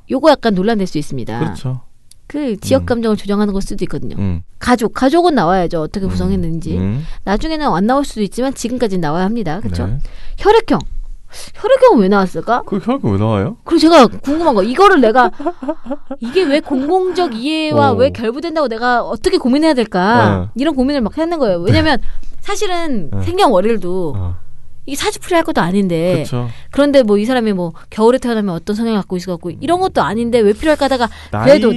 [SPEAKER 2] 요거 약간 논란될 수 있습니다.
[SPEAKER 3] 그렇죠.
[SPEAKER 2] 그 지역 감정을 조정하는 걸 수도 있거든요. 가족은 나와야죠. 어떻게 구성했는지. 나중에는 안 나올 수도 있지만 지금까지는 나와야 합니다. 그렇죠?
[SPEAKER 3] 네.
[SPEAKER 2] 혈액형은 왜 나왔을까?
[SPEAKER 3] 그 혈액형 왜 나와요?
[SPEAKER 2] 그리고 제가 궁금한 거 이거를 내가 이게 왜 공공적 이해와 왜 결부된다고 내가 어떻게 고민해야 될까? 이런 고민을 막 하는 거예요. 왜냐면 사실은 생년월일도 이게 사주풀이 할 것도 아닌데
[SPEAKER 3] 그쵸.
[SPEAKER 2] 그런데 뭐 이 사람이 뭐 겨울에 태어나면 어떤 성향을 갖고 있을 것 같고 이런 것도 아닌데 왜 필요할까 하다가 그래도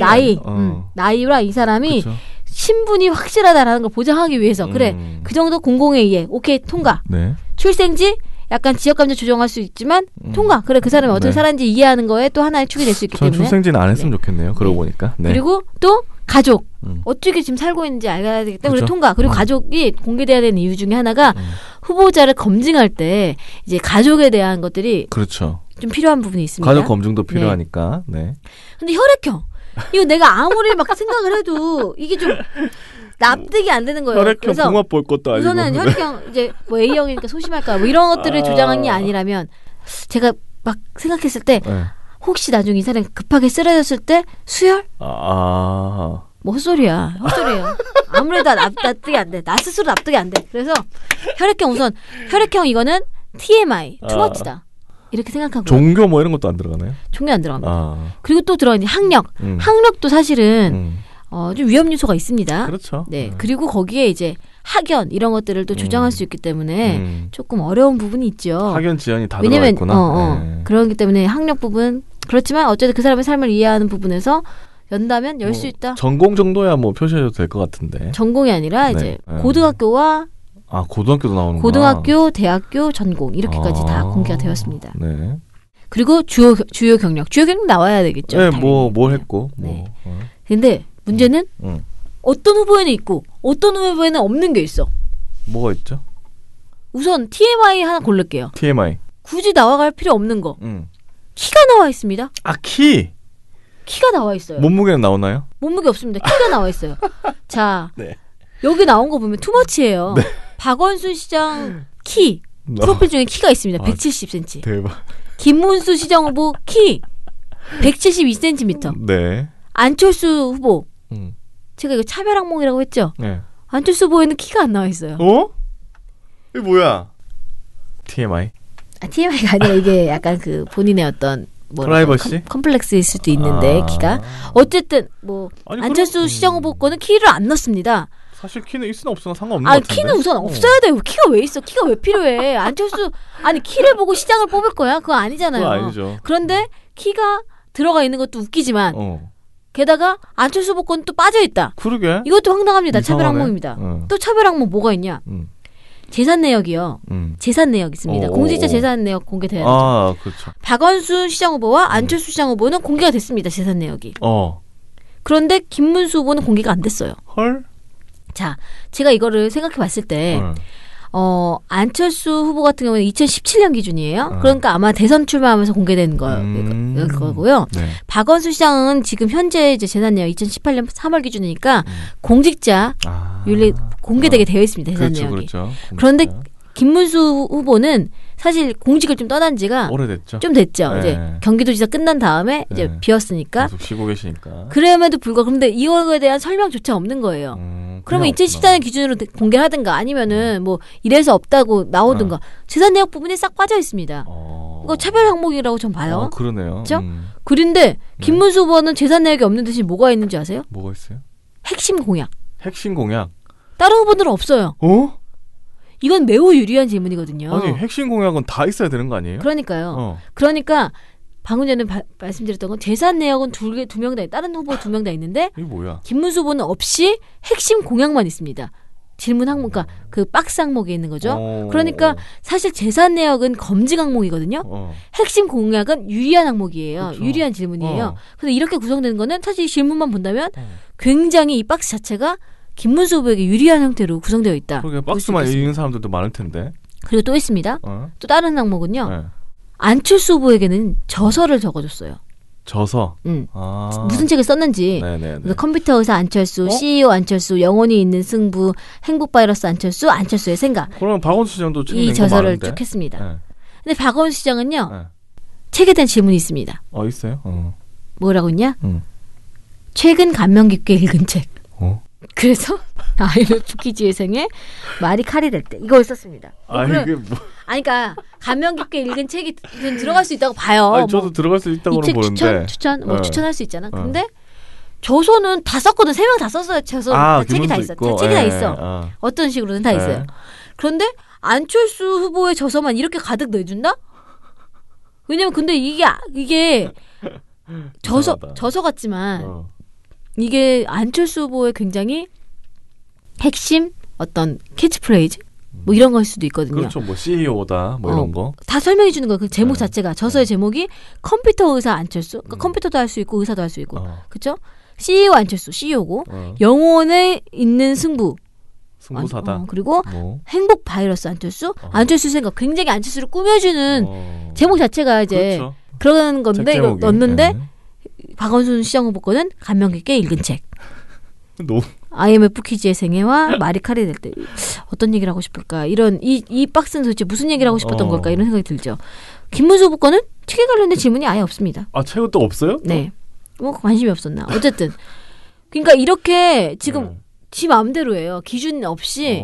[SPEAKER 2] 나이와 이 사람이
[SPEAKER 3] 그쵸.
[SPEAKER 2] 신분이 확실하다라는 걸 보장하기 위해서 그래 그 정도 공공의 이해 오케이 통과.
[SPEAKER 3] 네.
[SPEAKER 2] 출생지 약간 지역감정 조정할 수 있지만 통과. 그래 그 사람이 어떻게 살았는지 이해하는 거에 또 하나의 축이 될 수 있기 때문에.
[SPEAKER 3] 출생지는 안 했으면 좋겠네요. 그러고 보니까. 네.
[SPEAKER 2] 그리고 또 가족. 어떻게 지금 살고 있는지 알아야 되기 때문에
[SPEAKER 3] 그렇죠?
[SPEAKER 2] 통과. 그리고 가족이 공개돼야 되는 이유 중에 하나가 후보자를 검증할 때 이제 가족에 대한 것들이
[SPEAKER 3] 그렇죠.
[SPEAKER 2] 좀 필요한 부분이 있습니다.
[SPEAKER 3] 가족 검증도 필요하니까. 네.
[SPEAKER 2] 근데 혈액형. 이거 내가 아무리 막 생각을 해도 이게 좀 납득이 안 되는 거예요.
[SPEAKER 3] 혈액형
[SPEAKER 2] 그래서
[SPEAKER 3] 궁합 볼 것도 아니고.
[SPEAKER 2] 우선은 혈액형 이제 뭐 A형이니까 소심할까 뭐 이런 것들을 조장한 게 아니라면 제가 막 생각했을 때 혹시 나중에 이 사람이 급하게 쓰러졌을 때 수혈? 뭐 헛소리예요. 아무래도 납득이 안 돼. 나 스스로 납득이 안 돼. 그래서 혈액형 이거는 TMI 투머치다. 이렇게 생각하고
[SPEAKER 3] 종교 뭐 이런 것도 안 들어가나요?
[SPEAKER 2] 종교 안 들어갑니다. 그리고 또 들어가는 학력. 학력도 사실은 좀 위험 요소가 있습니다.
[SPEAKER 3] 그렇죠.
[SPEAKER 2] 네. 그리고 거기에 이제 학연 이런 것들을 또 조장할 수 있기 때문에 조금 어려운 부분이 있죠.
[SPEAKER 3] 학연 지연이 다 들어가 있구나.
[SPEAKER 2] 그렇기 때문에 학력 부분 그렇지만 어쨌든 그 사람의 삶을 이해하는 부분에서 연다면 열 수 있다.
[SPEAKER 3] 전공 정도야 뭐 표시해도 될 것 같은데.
[SPEAKER 2] 전공이 아니라 이제 고등학교와
[SPEAKER 3] 고등학교도 나오는구나.
[SPEAKER 2] 고등학교, 대학교, 전공 이렇게까지 다 공개가 되었습니다.
[SPEAKER 3] 네.
[SPEAKER 2] 그리고 주요 경력 나와야 되겠죠.
[SPEAKER 3] 네, 뭘 했고.
[SPEAKER 2] 네. 근데 문제는 어떤 후보에는 있고 어떤 후보에는 없는 게 있어.
[SPEAKER 3] 뭐가 있죠?
[SPEAKER 2] 우선 TMI 하나 고를게요.
[SPEAKER 3] TMI.
[SPEAKER 2] 굳이 나와갈 필요 없는 거. 키가 나와 있습니다.
[SPEAKER 3] 키.
[SPEAKER 2] 키가 나와 있어요.
[SPEAKER 3] 몸무게는 나오나요?
[SPEAKER 2] 몸무게 없습니다. 키가 나와 있어요. 자,
[SPEAKER 3] 네.
[SPEAKER 2] 여기 나온 거 보면 투머치예요.
[SPEAKER 3] 네.
[SPEAKER 2] 박원순 시장 키 프로필 중에 키가 있습니다. 170cm.
[SPEAKER 3] 대박.
[SPEAKER 2] 김문수 시장 후보 키 172cm.
[SPEAKER 3] 네.
[SPEAKER 2] 안철수 후보. 제가 이거 차별 항목이라고 했죠.
[SPEAKER 3] 네.
[SPEAKER 2] 안철수 후보에는 키가 안 나와 있어요.
[SPEAKER 3] 이게 뭐야? TMI.
[SPEAKER 2] TMI가 아니라 이게 약간 그 본인의 어떤
[SPEAKER 3] 프라이버시?
[SPEAKER 2] 컴플렉스일 수도 있는데 키가 어쨌든 뭐 안철수 시장 후보 거는 키를 안 넣습니다.
[SPEAKER 3] 사실 키는 있으나 없으나 상관없는 것 같은데.
[SPEAKER 2] 키는 우선 없어야 돼요. 키가 왜 있어? 키가 왜 필요해? 안철수 키를 보고 시장을 뽑을 거야? 그거 아니잖아요.
[SPEAKER 3] 그거 아니죠.
[SPEAKER 2] 그런데 키가 들어가 있는 것도 웃기지만 게다가 안철수 후보 거는 또 빠져 있다.
[SPEAKER 3] 그러게.
[SPEAKER 2] 이것도 황당합니다.
[SPEAKER 3] 이상하네.
[SPEAKER 2] 차별 항목입니다. 또 차별 항목 뭐가 있냐? 재산 내역이요. 재산 내역 있습니다. 공직자 재산 내역 공개돼야 되죠.
[SPEAKER 3] 아, 그렇죠.
[SPEAKER 2] 박원순 시장 후보와 안철수 시장 후보는 공개가 됐습니다. 재산 내역이.
[SPEAKER 3] 어.
[SPEAKER 2] 그런데 김문수 후보는 공개가 안 됐어요.
[SPEAKER 3] 헐?
[SPEAKER 2] 자, 제가 이거를 생각해 봤을 때
[SPEAKER 3] 헐.
[SPEAKER 2] 안철수 후보 같은 경우는 2017년 기준이에요. 그러니까 아마 대선 출마하면서 공개된 거고요.
[SPEAKER 3] 네.
[SPEAKER 2] 박원순 시장은 지금 현재 이제 재산 내역 2018년 3월 기준이니까 공직자 윤리 공개되게 되어 있습니다. 재산
[SPEAKER 3] 그렇죠,
[SPEAKER 2] 내역이.
[SPEAKER 3] 그렇죠.
[SPEAKER 2] 그런데 김문수 후보는 사실 공직을 좀 떠난 지가
[SPEAKER 3] 오래됐죠.
[SPEAKER 2] 좀 됐죠.
[SPEAKER 3] 네.
[SPEAKER 2] 이제 경기도지사 끝난 다음에 이제
[SPEAKER 3] 네.
[SPEAKER 2] 비었으니까.
[SPEAKER 3] 계속 쉬고 계시니까.
[SPEAKER 2] 그럼에도 불구하고 그런데 이거에 대한 설명조차 없는 거예요. 그러면 2014년 기준으로 공개하든가 아니면은 뭐 이래서 없다고 나오든가 재산 내역 부분에 싹 빠져 있습니다. 이거 차별 항목이라고 전 봐요.
[SPEAKER 3] 그러네요.
[SPEAKER 2] 그렇죠? 그런데 김문수 후보는 재산 내역이 없는 듯이 뭐가 있는지 아세요?
[SPEAKER 3] 뭐가 있어요?
[SPEAKER 2] 핵심 공약.
[SPEAKER 3] 핵심 공약.
[SPEAKER 2] 다른 후보들은 없어요. 이건 매우 유리한 질문이거든요.
[SPEAKER 3] 아니 핵심 공약은 다 있어야 되는 거 아니에요?
[SPEAKER 2] 그러니까요. 그러니까 방금 전에 말씀드렸던 건 재산 내역은 두 명 다 다른 후보 2명 다 있는데
[SPEAKER 3] 이게 뭐야?
[SPEAKER 2] 김문수 후보는 없이 핵심 공약만 있습니다. 질문 항목, 그러니까 그 박스 항목에 있는 거죠. 그러니까 사실 재산 내역은 검증 항목이거든요. 핵심 공약은 유리한 항목이에요.
[SPEAKER 3] 그쵸.
[SPEAKER 2] 유리한 질문이에요. 그래서 이렇게 구성되는 거는 사실 질문만 본다면 굉장히 이 박스 자체가 김문수 후보에게 유리한 형태로 구성되어 있다.
[SPEAKER 3] 그러게 박스만 읽는 사람들도 많을 텐데.
[SPEAKER 2] 그리고 또 있습니다. 또 다른 항목은요.
[SPEAKER 3] 네.
[SPEAKER 2] 안철수 후보에게는 저서를 적어줬어요.
[SPEAKER 3] 저서.
[SPEAKER 2] 무슨 책을 썼는지. 그래서 컴퓨터 의사 안철수, CEO 안철수, 영혼이 있는 승부, 행복 바이러스 안철수, 안철수의 생각.
[SPEAKER 3] 그럼 박원순 시장도
[SPEAKER 2] 이 저서를 쭉 했습니다.
[SPEAKER 3] 네.
[SPEAKER 2] 근데 박원순 시장은요. 책에 대한 질문이 있습니다.
[SPEAKER 3] 있어요?
[SPEAKER 2] 뭐라고 했냐? 최근 감명 깊게 읽은 책. 그래서 IMF 퀴즈 예생에 말이 칼이 될 때 이걸 썼습니다.
[SPEAKER 3] 이게 뭐?
[SPEAKER 2] 그러니까 감명 깊게 읽은 책이 들어갈 수 있다고 봐요.
[SPEAKER 3] 아니, 저도 들어갈 수 있다고는 보는데.
[SPEAKER 2] 추천할 수 있잖아. 근데 저서는 다 썼거든. 3명 다 썼어요. 책이 다 있어. 책이 다 있어. 어떤 식으로든 다 있어요. 그런데 안철수 후보의 저서만 이렇게 가득 내준다? 왜냐면 근데 이게 저서 같지만 이게 안철수 후보의 굉장히 핵심 어떤 캐치프레이즈 뭐 이런 걸 수도 있거든요.
[SPEAKER 3] 그렇죠. 뭐 CEO다 뭐 이런 거.
[SPEAKER 2] 다 설명해 주는 거예요. 그 제목 자체가 저서의 제목이 컴퓨터 의사 안철수. 그러니까 컴퓨터도 할 수 있고 의사도 할 수 있고. 그렇죠? CEO 안철수 CEO고 영혼에 있는 승부사다. 그리고 행복 바이러스 안철수. 안철수 생각 굉장히 안철수를 꾸며주는 제목 자체가 이제
[SPEAKER 3] 그렇죠.
[SPEAKER 2] 그런 건데 이거 넣었는데 박원순 시장 후보 거는 감명 깊게 읽은 책. IMF 퀴즈의 생애와 말이 칼이 될 때 어떤 얘기를 하고 싶을까? 이런 이 박스는 도대체 무슨 얘기를 하고 싶었던 걸까? 이런 생각이 들죠. 김문수 후보 거는 책에 관련된 질문이 아예 없습니다.
[SPEAKER 3] 책은 또 없어요?
[SPEAKER 2] 네. 뭐 관심이 없었나. 어쨌든 그러니까 이렇게 지금 지 마음대로예요. 기준 없이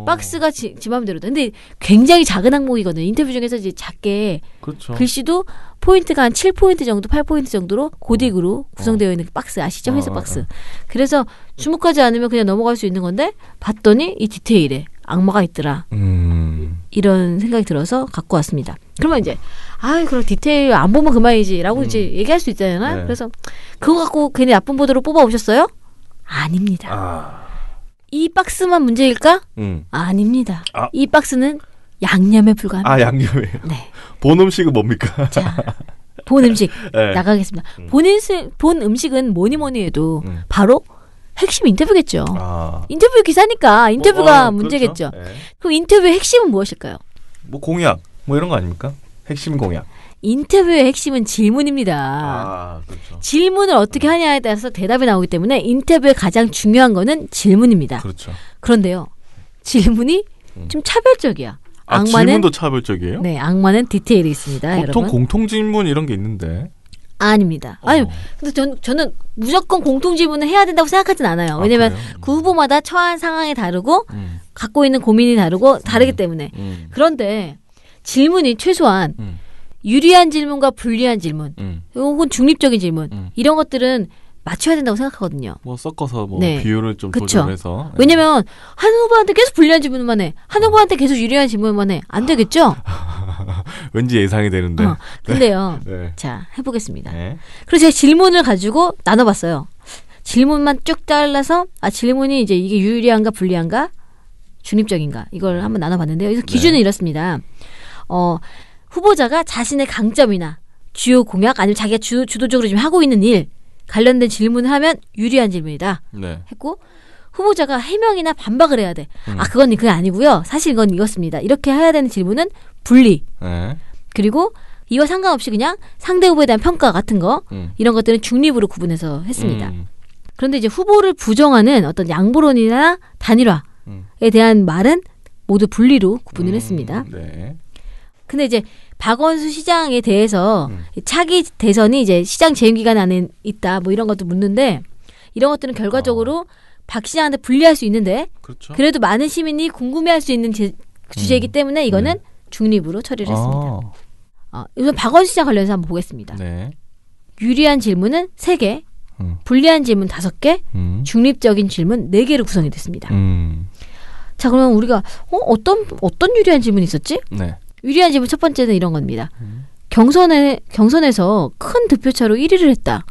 [SPEAKER 2] 박스가 지 마음대로다. 근데 굉장히 작은 항목이거든요. 인터뷰 중에서 이제 작게
[SPEAKER 3] 그렇죠.
[SPEAKER 2] 글씨도 포인트가 한 7포인트 정도, 8포인트 정도로 고딕으로 구성되어 있는 박스 아시죠? 회색 박스. 그래서 주목하지 않으면 그냥 넘어갈 수 있는 건데 봤더니 이 디테일에 악마가 있더라. 이런 생각이 들어서 갖고 왔습니다. 그러면 이제 그럼 디테일 안 보면 그만이지라고 이제 얘기할 수 있잖아요. 그래서 그거 갖고 괜히 나쁜 보도로 뽑아오셨어요? 아닙니다. 이 박스만 문제일까? 아닙니다. 이 박스는 양념에 불과합니다.
[SPEAKER 3] 양념이에요?
[SPEAKER 2] 네.
[SPEAKER 3] 본 음식은 뭡니까?
[SPEAKER 2] 자, 본 음식 나가겠습니다. 본 음식은 뭐니 해도 바로 핵심 인터뷰겠죠. 인터뷰 기사니까 인터뷰가 문제겠죠.
[SPEAKER 3] 그렇죠.
[SPEAKER 2] 그럼 인터뷰의 핵심은 무엇일까요?
[SPEAKER 3] 뭐 공약 뭐 이런 거 아닙니까? 핵심 공약.
[SPEAKER 2] 인터뷰의 핵심은 질문입니다.
[SPEAKER 3] 그렇죠.
[SPEAKER 2] 질문을 어떻게 하냐에 따라서 대답이 나오기 때문에 인터뷰의 가장 중요한 거는 질문입니다.
[SPEAKER 3] 그렇죠.
[SPEAKER 2] 그런데요. 질문이 좀 차별적이야.
[SPEAKER 3] 질문도 차별적이에요?
[SPEAKER 2] 네, 악마는 디테일이 있습니다.
[SPEAKER 3] 보통
[SPEAKER 2] 여러분.
[SPEAKER 3] 공통 질문 이런 게 있는데.
[SPEAKER 2] 아닙니다. 근데 저는 무조건 공통 질문을 해야 된다고 생각하진 않아요. 왜냐면 그 후보마다 처한 상황이 다르고 갖고 있는 고민이 다르고 다르기 때문에. 그런데 질문이 최소한 유리한 질문과 불리한 질문, 혹은 중립적인 질문 이런 것들은 맞춰야 된다고 생각하거든요.
[SPEAKER 3] 뭐 섞어서
[SPEAKER 2] 네.
[SPEAKER 3] 비율을 좀
[SPEAKER 2] 그쵸.
[SPEAKER 3] 조절해서.
[SPEAKER 2] 왜냐면 한 후보한테 계속 불리한 질문만 해. 한 후보한테 계속 유리한 질문만 해. 안 되겠죠?
[SPEAKER 3] 왠지 예상이 되는데.
[SPEAKER 2] 근데요.
[SPEAKER 3] 네.
[SPEAKER 2] 자, 해보겠습니다.
[SPEAKER 3] 네.
[SPEAKER 2] 그래서 제가 질문을 가지고 나눠봤어요. 질문만 쭉 잘라서 질문이 이제 이게 유리한가 불리한가 중립적인가 이걸 한번 나눠봤는데요. 그래서 기준은 이렇습니다. 후보자가 자신의 강점이나 주요 공약 아니면 자기가 주도적으로 지금 하고 있는 일 관련된 질문을 하면 유리한 질문이다.
[SPEAKER 3] 네.
[SPEAKER 2] 했고 후보자가 해명이나 반박을 해야 돼. 그건 그게 아니고요. 사실 이건 이렇습니다. 이렇게 해야 되는 질문은 분리.
[SPEAKER 3] 네.
[SPEAKER 2] 그리고 이와 상관없이 그냥 상대 후보에 대한 평가 같은 거 이런 것들은 중립으로 구분해서 했습니다. 그런데 이제 후보를 부정하는 어떤 양보론이나 단일화에 대한 말은 모두 분리로 구분을 했습니다.
[SPEAKER 3] 네.
[SPEAKER 2] 근데 이제 박원순 시장에 대해서 차기 대선이 이제 시장 재임 기간 안에 있다 뭐 이런 것도 묻는데 이런 것들은 결과적으로 박 시장한테 불리할 수 있는데
[SPEAKER 3] 그렇죠.
[SPEAKER 2] 그래도 많은 시민이 궁금해할 수 있는 주제이기 때문에 이거는 중립으로 처리를 했습니다. 이번 박원순 시장 관련해서 한번 보겠습니다.
[SPEAKER 3] 네.
[SPEAKER 2] 유리한 질문은 3개, 불리한 질문 5개, 중립적인 질문 4개로 구성이 됐습니다. 자, 그러면 우리가 어떤 유리한 질문이 있었지?
[SPEAKER 3] 네.
[SPEAKER 2] 유리한 질문 첫 번째는 이런 겁니다. 경선에서 큰 득표차로 1위를 했다.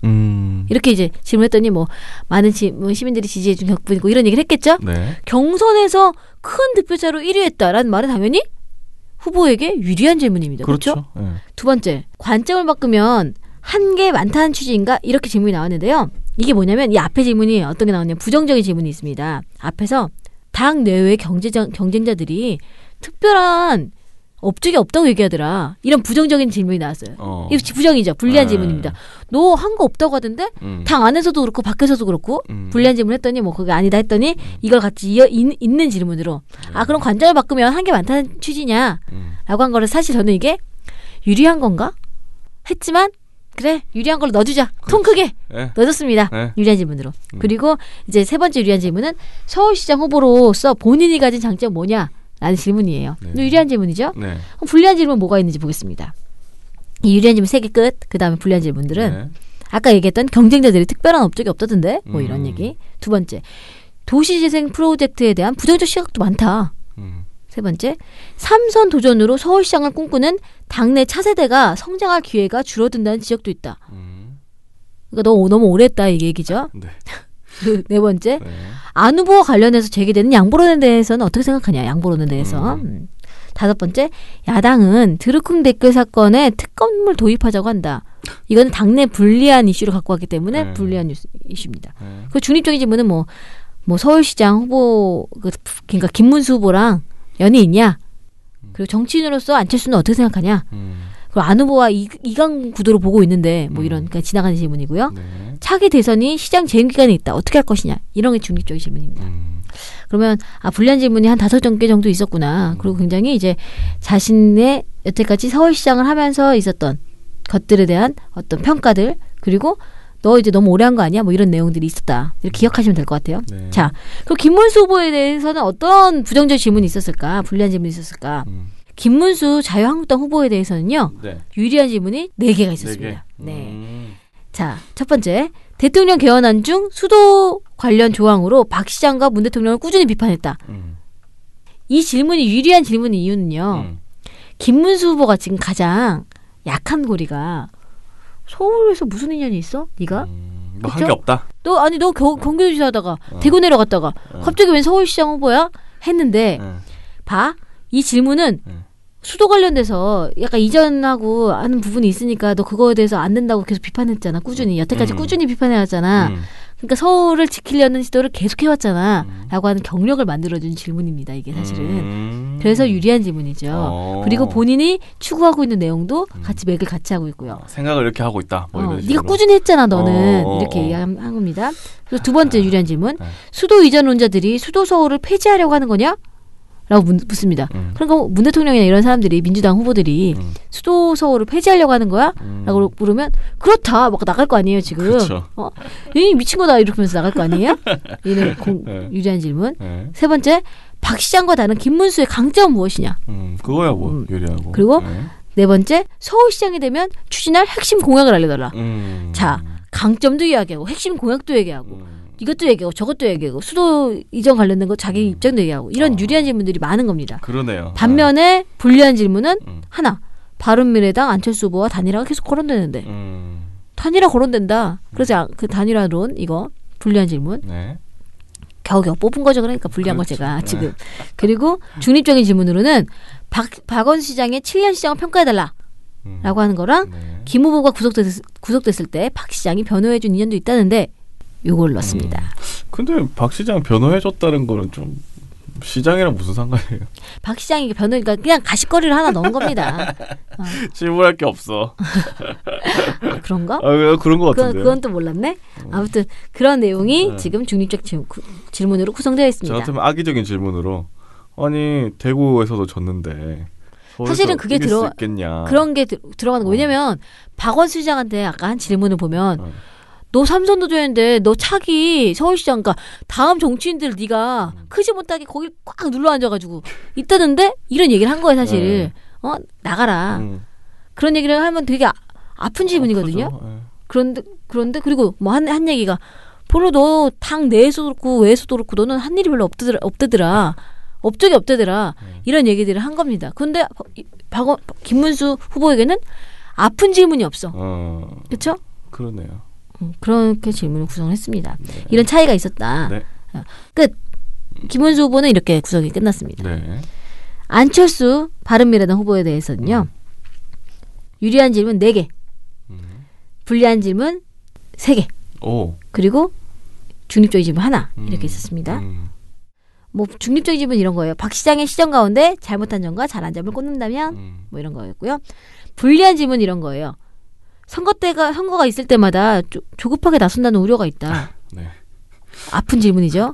[SPEAKER 2] 이렇게 이제 질문했더니 뭐 많은 시민들이 지지해준 격분이고 이런 얘기를 했겠죠?
[SPEAKER 3] 네.
[SPEAKER 2] 경선에서 큰 득표차로 1위했다라는 말은 당연히 후보에게 유리한 질문입니다. 그렇죠?
[SPEAKER 3] 네.
[SPEAKER 2] 두 번째, 관점을 바꾸면 한 개 많다는 취지인가? 이렇게 질문이 나왔는데요. 이게 뭐냐면 이 앞에 질문이 어떤 게 나왔냐면 부정적인 질문이 있습니다. 앞에서 당 내외의 경쟁자들이 특별한 업적이 없다고 얘기하더라. 이런 부정적인 질문이 나왔어요. 이거 부정이죠. 불리한 질문입니다. 너 한 거 없다고 하던데? 당 안에서도 그렇고 밖에서도 그렇고 불리한 질문을 했더니 뭐 그게 아니다 했더니 이걸 같이 있는 질문으로 그럼 관점을 바꾸면 한 게 많다는 취지냐? 라고 한 거를 사실 저는 이게 유리한 건가? 했지만 그래 유리한 걸로 넣어주자. 통 크게 넣어줬습니다. 유리한 질문으로. 그리고 이제 세 번째 유리한 질문은 서울시장 후보로서 본인이 가진 장점 뭐냐? 라는 질문이에요. 유리한 질문이죠. 네. 불리한 질문 뭐가 있는지 보겠습니다. 이 유리한 질문 3개 끝. 그 다음에 불리한 질문들은 아까 얘기했던 경쟁자들이 특별한 업적이 없다던데 뭐 이런 얘기. 두 번째, 도시재생 프로젝트에 대한 부정적 시각도 많다. 세 번째, 3선 도전으로 서울시장을 꿈꾸는 당내 차세대가 성장할 기회가 줄어든다는 지적도 있다. 그러니까 너무 오래 했다 이 얘기죠. 네. 네 번째, 안 후보와 관련해서 제기되는 양보론에 대해서는 어떻게 생각하냐. 양보론에 대해서. 다섯 번째, 야당은 드루킹 댓글 사건에 특검을 도입하자고 한다. 이건 당내 불리한 이슈를 갖고 왔기 때문에 불리한 이슈입니다. 그 중립적인 질문은 뭐 서울시장 후보 그러니까 김문수 후보랑 연이 있냐? 그리고 정치인으로서 안철수는 어떻게 생각하냐? 그리고 안 후보와 이강 구도로 보고 있는데 뭐 이런 그러니까 지나가는 질문이고요. 차기 대선이 시장 재임 기간에 있다. 어떻게 할 것이냐? 이런 게 중립적인 질문입니다. 그러면 불리한 질문이 한 5개 정도 있었구나. 그리고 굉장히 이제 자신의 여태까지 서울시장을 하면서 있었던 것들에 대한 어떤 평가들 그리고 너 이제 너무 오래 한 거 아니야? 뭐 이런 내용들이 있었다. 이렇게 기억하시면 될 것 같아요. 네. 자, 그럼 김문수 후보에 대해서는 어떤 부정적 질문이 있었을까? 불리한 질문이 있었을까? 김문수 자유한국당 후보에 대해서는요. 유리한 질문이 4개가 있었습니다. 4개. 네. 자, 첫 번째. 대통령 개헌안 중 수도 관련 조항으로 박 시장과 문 대통령을 꾸준히 비판했다. 이 질문이 유리한 질문의 이유는요. 김문수 후보가 지금 가장 약한 고리가 서울에서 무슨 인연이 있어? 네가?
[SPEAKER 3] 뭐 한 게 없다.
[SPEAKER 2] 너 경기도지사 하다가 대구 내려갔다가 갑자기 웬 서울시장 후보야? 했는데 봐. 이 질문은 수도 관련돼서 약간 이전하고 하는 부분이 있으니까 너 그거에 대해서 안 된다고 계속 비판했잖아. 꾸준히. 여태까지 꾸준히 비판해왔잖아. 그러니까 서울을 지키려는 시도를 계속해왔잖아. 라고 하는 경력을 만들어준 질문입니다. 이게 사실은. 그래서 유리한 질문이죠. 그리고 본인이 추구하고 있는 내용도 같이 맥을 같이 하고 있고요.
[SPEAKER 3] 생각을 이렇게 하고 있다. 뭐 이런
[SPEAKER 2] 네가 꾸준히 했잖아. 너는. 이렇게 얘기한 겁니다. 그래서 두 번째 유리한 질문. 수도 이전론자들이 수도 서울을 폐지하려고 하는 거냐? 라고 묻습니다. 그러니까 문 대통령이나 이런 사람들이 민주당 후보들이 수도 서울을 폐지하려고 하는 거야? 라고 물으면 그렇다. 막 나갈 거 아니에요 지금.
[SPEAKER 3] 그렇죠.
[SPEAKER 2] 이 미친 거다 이러면서 나갈 거 아니에요? 얘는 유리한 질문. 세 번째, 박 시장과 다른 김문수의 강점은 무엇이냐?
[SPEAKER 3] 그거야 뭐 유리하고.
[SPEAKER 2] 그리고 네 번째, 서울시장이 되면 추진할 핵심 공약을 알려달라. 자, 강점도 이야기하고 핵심 공약도 얘기하고 이것도 얘기하고 저것도 얘기하고 수도 이전 관련된 거 자기 입장도 얘기하고 이런 유리한 질문들이 많은 겁니다.
[SPEAKER 3] 그러네요.
[SPEAKER 2] 반면에 불리한 질문은 하나, 바른미래당 안철수 후보와 단일화가 계속 거론되는데 단일화 거론된다. 그래서 그 단일화론 이거 불리한 질문. 겨우겨우 뽑은 거죠. 그러니까 불리한 거 제가 지금 그리고 중립적인 질문으로는 박원순 시장의 7년 시장을 평가해달라. 라고 하는 거랑
[SPEAKER 3] 네.
[SPEAKER 2] 김 후보가 구속됐을 때 박 시장이 변호해준 인연도 있다는데 요걸 넣습니다.
[SPEAKER 3] 근데 박 시장 변호해줬다는 거는 좀 시장이랑 무슨 상관이에요?
[SPEAKER 2] 박 시장이 변호니까 그냥 가십거리를 하나 넣은 겁니다.
[SPEAKER 3] 질문할 게 없어.
[SPEAKER 2] 아, 그런가?
[SPEAKER 3] 그런 것 같은데요.
[SPEAKER 2] 그건 또 몰랐네. 아무튼 그런 내용이
[SPEAKER 3] 네.
[SPEAKER 2] 지금 중립적 질문으로 구성되어 있습니다.
[SPEAKER 3] 저 같으면 악의적인 질문으로 아니 대구에서도 졌는데
[SPEAKER 2] 사실은 그게
[SPEAKER 3] 이길 수 있겠냐.
[SPEAKER 2] 그런 게 들어가는 거. 왜냐면 박원순 시장한테 아까 한 질문을 보면 너 삼선도전인데 너 차기 서울시장 그러니까 다음 정치인들 네가 크지 못하게 거기 꽉 눌러 앉아가지고 있다는데 이런 얘기를 한 거예요 사실. 나가라. 그런 얘기를 하면 되게 아픈 질문이거든요. 그런데 그리고 뭐 한 얘기가 별로 너 당 내에서도 그렇고 외에서도 그렇고 너는 한 일이 별로 없대더라. 업적이 없대더라. 이런 얘기들을 한 겁니다. 근데 김문수 후보에게는 아픈 질문이 없어. 그렇죠?
[SPEAKER 3] 그러네요.
[SPEAKER 2] 그렇게 질문을 구성했습니다.
[SPEAKER 3] 네.
[SPEAKER 2] 이런 차이가 있었다.
[SPEAKER 3] 네.
[SPEAKER 2] 끝. 김문수 후보는 이렇게 구성이 끝났습니다.
[SPEAKER 3] 네.
[SPEAKER 2] 안철수 바른미래당 후보에 대해서는요. 유리한 질문 4개. 불리한 질문 3개.
[SPEAKER 3] 오.
[SPEAKER 2] 그리고 중립적인 질문 하나. 이렇게 있었습니다. 뭐 중립적인 질문 이런 거예요. 박 시장의 시정 가운데 잘못한 점과 잘한 점을 꼽는다면 뭐 이런 거였고요. 불리한 질문 이런 거예요. 선거가 있을 때마다 조급하게 나선다는 우려가 있다.
[SPEAKER 3] 네.
[SPEAKER 2] 아픈 질문이죠.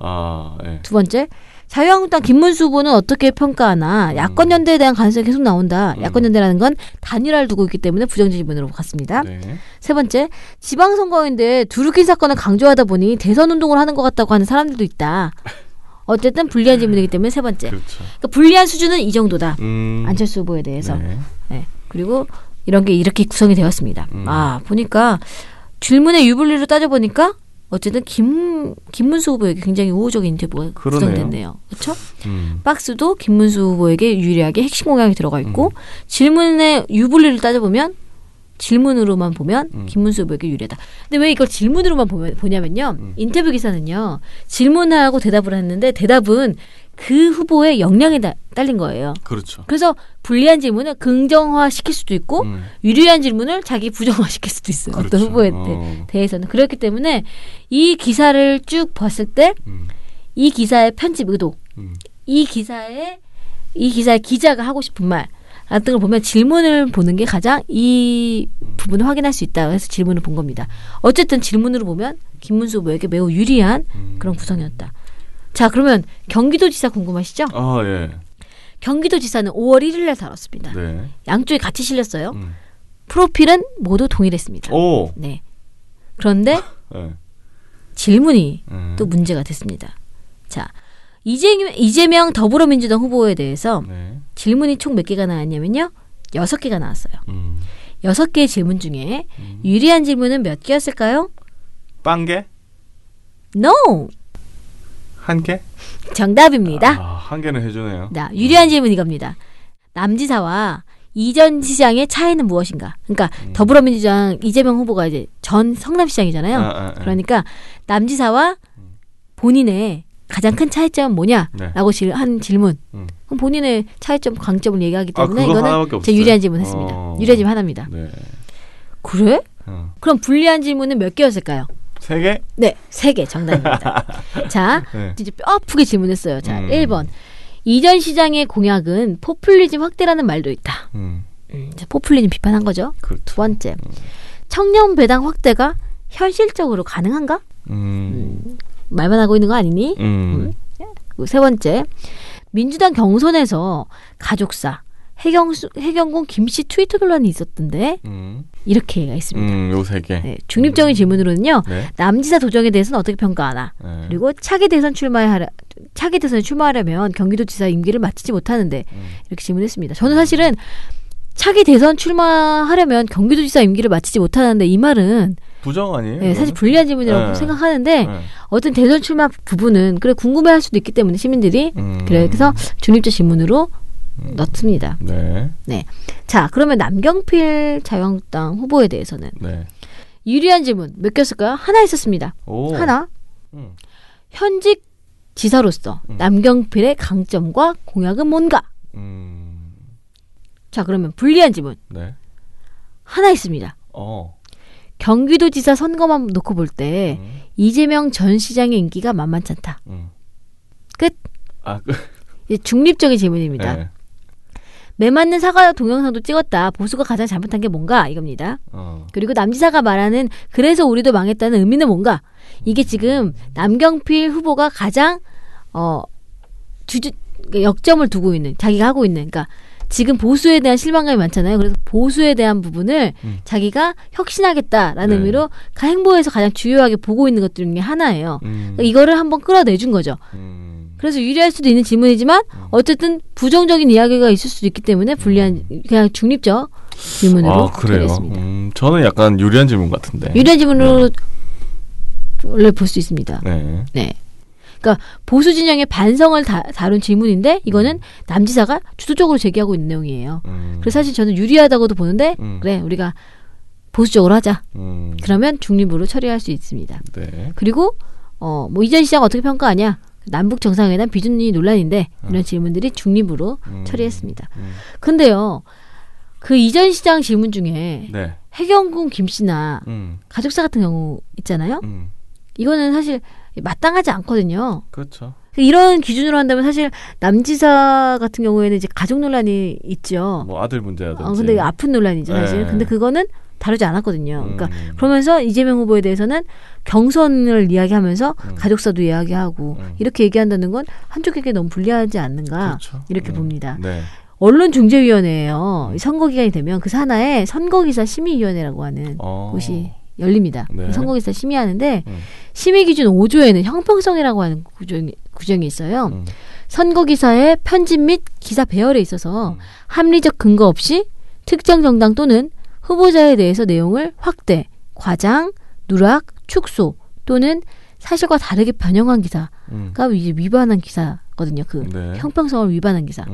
[SPEAKER 3] 네.
[SPEAKER 2] 두 번째, 자유한국당 김문수 후보는 어떻게 평가하나 야권 연대에 대한 가능성이 계속 나온다. 야권 연대라는 건 단일화를 두고 있기 때문에 부정적 질문으로 갔습니다.
[SPEAKER 3] 네.
[SPEAKER 2] 세 번째, 지방선거인데 두루킨 사건을 강조하다 보니 대선 운동을 하는 것 같다고 하는 사람들도 있다. 어쨌든 불리한 질문이기 때문에 세 번째.
[SPEAKER 3] 그렇죠.
[SPEAKER 2] 그러니까 불리한 수준은 이 정도다. 안철수 후보에 대해서.
[SPEAKER 3] 네.
[SPEAKER 2] 네. 그리고 이런 게 이렇게 구성이 되었습니다. 보니까 질문의 유불리로 따져보니까 어쨌든 김문수 후보에게 굉장히 우호적인 인터뷰가 구성됐네요. 그렇죠? 박스도 김문수 후보에게 유리하게 핵심 공약이 들어가 있고 질문의 유불리를 따져보면 질문으로만 보면 김문수 후보에게 유리하다. 근데 왜 이걸 질문으로만 보냐면요. 인터뷰 기사는요. 질문하고 대답을 했는데 대답은 그 후보의 역량에 딸린 거예요.
[SPEAKER 3] 그렇죠.
[SPEAKER 2] 그래서 불리한 질문을 긍정화 시킬 수도 있고 유리한 질문을 자기 부정화 시킬 수도 있어요.
[SPEAKER 3] 그렇죠.
[SPEAKER 2] 어떤 후보에 대해서는. 그렇기 때문에 이 기사를 쭉 봤을 때 이 기사의 편집 의도, 이 기사의 기자가 하고 싶은 말 같은 걸 보면 질문을 보는 게 가장 이 부분을 확인할 수 있다. 그래서 질문을 본 겁니다. 어쨌든 질문으로 보면 김문수 후보에게 매우 유리한 그런 구성이었다. 자, 그러면 경기도지사 궁금하시죠?
[SPEAKER 3] 예.
[SPEAKER 2] 경기도지사는 5월 1일 날 다뤘습니다.
[SPEAKER 3] 네.
[SPEAKER 2] 양쪽이 같이 실렸어요. 프로필은 모두 동일했습니다.
[SPEAKER 3] 오.
[SPEAKER 2] 네. 그런데
[SPEAKER 3] 네.
[SPEAKER 2] 질문이 또 문제가 됐습니다. 자, 이재명 더불어민주당 후보에 대해서
[SPEAKER 3] 네. 질문이
[SPEAKER 2] 질문이 총 몇 개가 나왔냐면요. 6개가 나왔어요. 6개의 질문 중에 유리한 질문은 몇 개였을까요?
[SPEAKER 3] 빵개?
[SPEAKER 2] No!
[SPEAKER 3] 한 개?
[SPEAKER 2] 정답입니다.
[SPEAKER 3] 한 개는 해주네요.
[SPEAKER 2] 자, 유리한 질문 이겁니다. 남지사와 이전 시장의 차이는 무엇인가? 그러니까 더불어민주당 이재명 후보가 이제 전 성남시장이잖아요. 그러니까 남지사와 본인의 가장 큰 차이점은 뭐냐라고
[SPEAKER 3] 네.
[SPEAKER 2] 한 질문. 그럼 본인의 차이점, 강점을 얘기하기 때문에
[SPEAKER 3] 그거
[SPEAKER 2] 이거는
[SPEAKER 3] 하나밖에
[SPEAKER 2] 제
[SPEAKER 3] 없어요?
[SPEAKER 2] 유리한 질문 했습니다. 유리한 질문 하나입니다.
[SPEAKER 3] 네.
[SPEAKER 2] 그래? 그럼 불리한 질문은 몇 개였을까요?
[SPEAKER 3] 3개?
[SPEAKER 2] 네, 3개 정답입니다. 자,
[SPEAKER 3] 네.
[SPEAKER 2] 진짜 뼈 아프게 질문했어요. 자, 1번. 이전 시장의 공약은 포퓰리즘 확대라는 말도 있다. 포퓰리즘 비판한 거죠.
[SPEAKER 3] 그렇죠.
[SPEAKER 2] 두 번째. 청년 배당 확대가 현실적으로 가능한가? 말만 하고 있는 거 아니니? 그리고 세 번째. 민주당 경선에서 가족사, 해경군 김씨 트위터 논란이 있었던데 이렇게 있습니다.
[SPEAKER 3] 요 3개.
[SPEAKER 2] 네, 중립적인 질문으로는요.
[SPEAKER 3] 네.
[SPEAKER 2] 남지사 도정에 대해서는 어떻게 평가하나?
[SPEAKER 3] 네.
[SPEAKER 2] 그리고 차기 대선에 출마하려면 경기도지사 임기를 마치지 못하는데 이렇게 질문했습니다. 저는 사실은 차기 대선 출마하려면 경기도지사 임기를 마치지 못하는데 이 말은
[SPEAKER 3] 부정 아니에요?
[SPEAKER 2] 네, 사실 불리한 질문이라고
[SPEAKER 3] 네.
[SPEAKER 2] 생각하는데
[SPEAKER 3] 네.
[SPEAKER 2] 어떤 대선 출마 부분은 그래 궁금해할 수도 있기 때문에 시민들이 그래서 중립적 질문으로 넣습니다.
[SPEAKER 3] 네.
[SPEAKER 2] 네. 자, 그러면 남경필 자유한국당 후보에 대해서는
[SPEAKER 3] 네.
[SPEAKER 2] 유리한 질문 몇 개였을까요? 하나 있었습니다.
[SPEAKER 3] 오.
[SPEAKER 2] 하나.
[SPEAKER 3] 음.
[SPEAKER 2] 현직 지사로서 남경필의 강점과 공약은 뭔가? 자, 그러면 불리한 질문
[SPEAKER 3] 네.
[SPEAKER 2] 하나 있습니다. 경기도지사 선거만 놓고 볼 때 이재명 전 시장의 인기가 만만치 않다. 끝.
[SPEAKER 3] 끝.
[SPEAKER 2] 이제 중립적인 질문입니다.
[SPEAKER 3] 네.
[SPEAKER 2] 매맞는 사과 동영상도 찍었다. 보수가 가장 잘못한 게 뭔가? 이겁니다. 그리고 남지사가 말하는 그래서 우리도 망했다는 의미는 뭔가? 이게 지금 남경필 후보가 가장 역점을 두고 있는, 자기가 하고 있는, 그러니까 지금 보수에 대한 실망감이 많잖아요. 그래서 보수에 대한 부분을 자기가 혁신하겠다라는
[SPEAKER 3] 네.
[SPEAKER 2] 의미로 행보에서 가장 주요하게 보고 있는 것 중에 하나예요. 그러니까 이거를 한번 끌어내준 거죠. 그래서 유리할 수도 있는 질문이지만 어쨌든 부정적인 이야기가 있을 수도 있기 때문에 불리한, 그냥 중립적 질문으로
[SPEAKER 3] 그래요.
[SPEAKER 2] 드리겠습니다.
[SPEAKER 3] 저는 약간 유리한 질문 같은데.
[SPEAKER 2] 유리한 질문으로 원래 볼 수 있습니다.
[SPEAKER 3] 네.
[SPEAKER 2] 네. 그러니까 보수 진영의 반성을 다룬 질문인데 이거는 남지사가 주도적으로 제기하고 있는 내용이에요. 그래서 사실 저는 유리하다고도 보는데 그래 우리가 보수적으로 하자. 그러면 중립으로 처리할 수 있습니다.
[SPEAKER 3] 네.
[SPEAKER 2] 그리고 뭐 이전 시장 어떻게 평가하냐? 남북 정상회담 비준이 논란인데 이런 질문들이 중립으로 처리했습니다. 근데요. 그 이전 시장 질문 중에
[SPEAKER 3] 네.
[SPEAKER 2] 해경군 김 씨나 가족사 같은 경우 있잖아요. 이거는 사실 마땅하지 않거든요.
[SPEAKER 3] 그렇죠.
[SPEAKER 2] 이런 기준으로 한다면 사실 남지사 같은 경우에는 이제 가족 논란이 있죠.
[SPEAKER 3] 뭐 아들 문제라든지.
[SPEAKER 2] 근데 아픈 논란이죠, 사실.
[SPEAKER 3] 네.
[SPEAKER 2] 근데 그거는 다루지 않았거든요. 그러니까 그러면서 이재명 후보에 대해서는 경선을 이야기하면서 가족사도 이야기하고 이렇게 얘기한다는 건 한쪽에게 너무 불리하지 않는가
[SPEAKER 3] 그렇죠.
[SPEAKER 2] 이렇게 봅니다.
[SPEAKER 3] 네.
[SPEAKER 2] 언론중재위원회예요. 선거 기간이 되면 그 산하에 선거기사 심의위원회라고 하는 곳이 열립니다.
[SPEAKER 3] 네.
[SPEAKER 2] 선거기사 심의하는데 심의 기준 5조에는 형평성이라고 하는 구정이 있어요. 선거기사의 편집 및 기사 배열에 있어서 합리적 근거 없이 특정 정당 또는 후보자에 대해서 내용을 확대, 과장, 누락, 축소 또는 사실과 다르게 변형한 기사가 이제 위반한 기사거든요. 그
[SPEAKER 3] 네.
[SPEAKER 2] 형평성을 위반한 기사.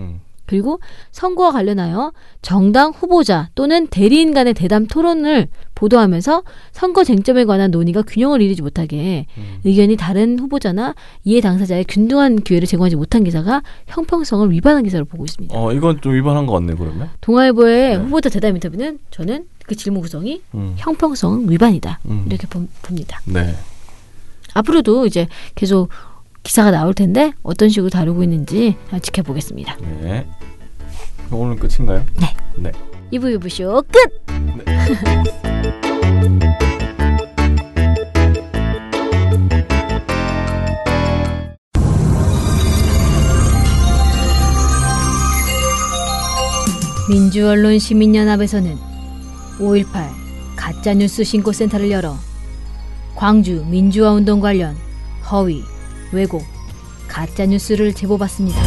[SPEAKER 2] 그리고 선거와 관련하여 정당 후보자 또는 대리인 간의 대담 토론을 보도하면서 선거 쟁점에 관한 논의가 균형을 이루지 못하게 의견이 다른 후보자나 이해 당사자의 균등한 기회를 제공하지 못한 기사가 형평성을 위반한 기사로 보고 있습니다.
[SPEAKER 3] 이건 좀 위반한 거 같네 그러면.
[SPEAKER 2] 동아일보의 후보자 대담 인터뷰는 저는 그 질문 구성이 형평성 위반이다. 이렇게 봅니다.
[SPEAKER 3] 네.
[SPEAKER 2] 앞으로도 이제 계속 기사가 나올 텐데 어떤 식으로 다루고 있는지 지켜보겠습니다.
[SPEAKER 3] 네. 오늘 끝인가요?
[SPEAKER 2] 네.
[SPEAKER 3] 네.
[SPEAKER 2] 2부 유부쇼 끝! 민주언론 시민연합에서는 5.18 가짜뉴스 신고센터를 열어 광주 민주화운동 관련 허위, 왜곡, 가짜뉴스를 제보받습니다.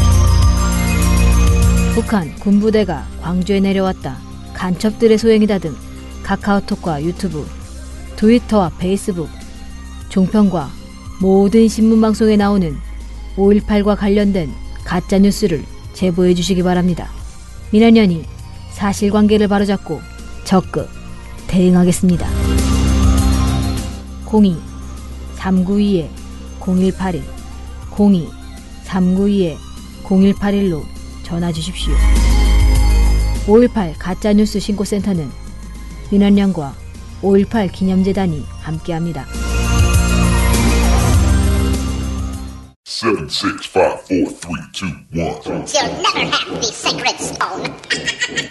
[SPEAKER 2] 북한 군부대가 광주에 내려왔다. 간첩들의 소행이다 등 카카오톡과 유튜브, 트위터와 페이스북, 종편과 모든 신문방송에 나오는 5.18과 관련된 가짜뉴스를 제보해 주시기 바랍니다. 민원연이 사실관계를 바로잡고 적극 대응하겠습니다. 02-392-0181 02-392-0181로 전화 주십시오. 5.18 가짜뉴스 신고센터는 민원연과 5.18 기념재단이 함께합니다.
[SPEAKER 5] 7, 6, 5, 4, 3, 2, 1.
[SPEAKER 6] You'll never have the sacred stone.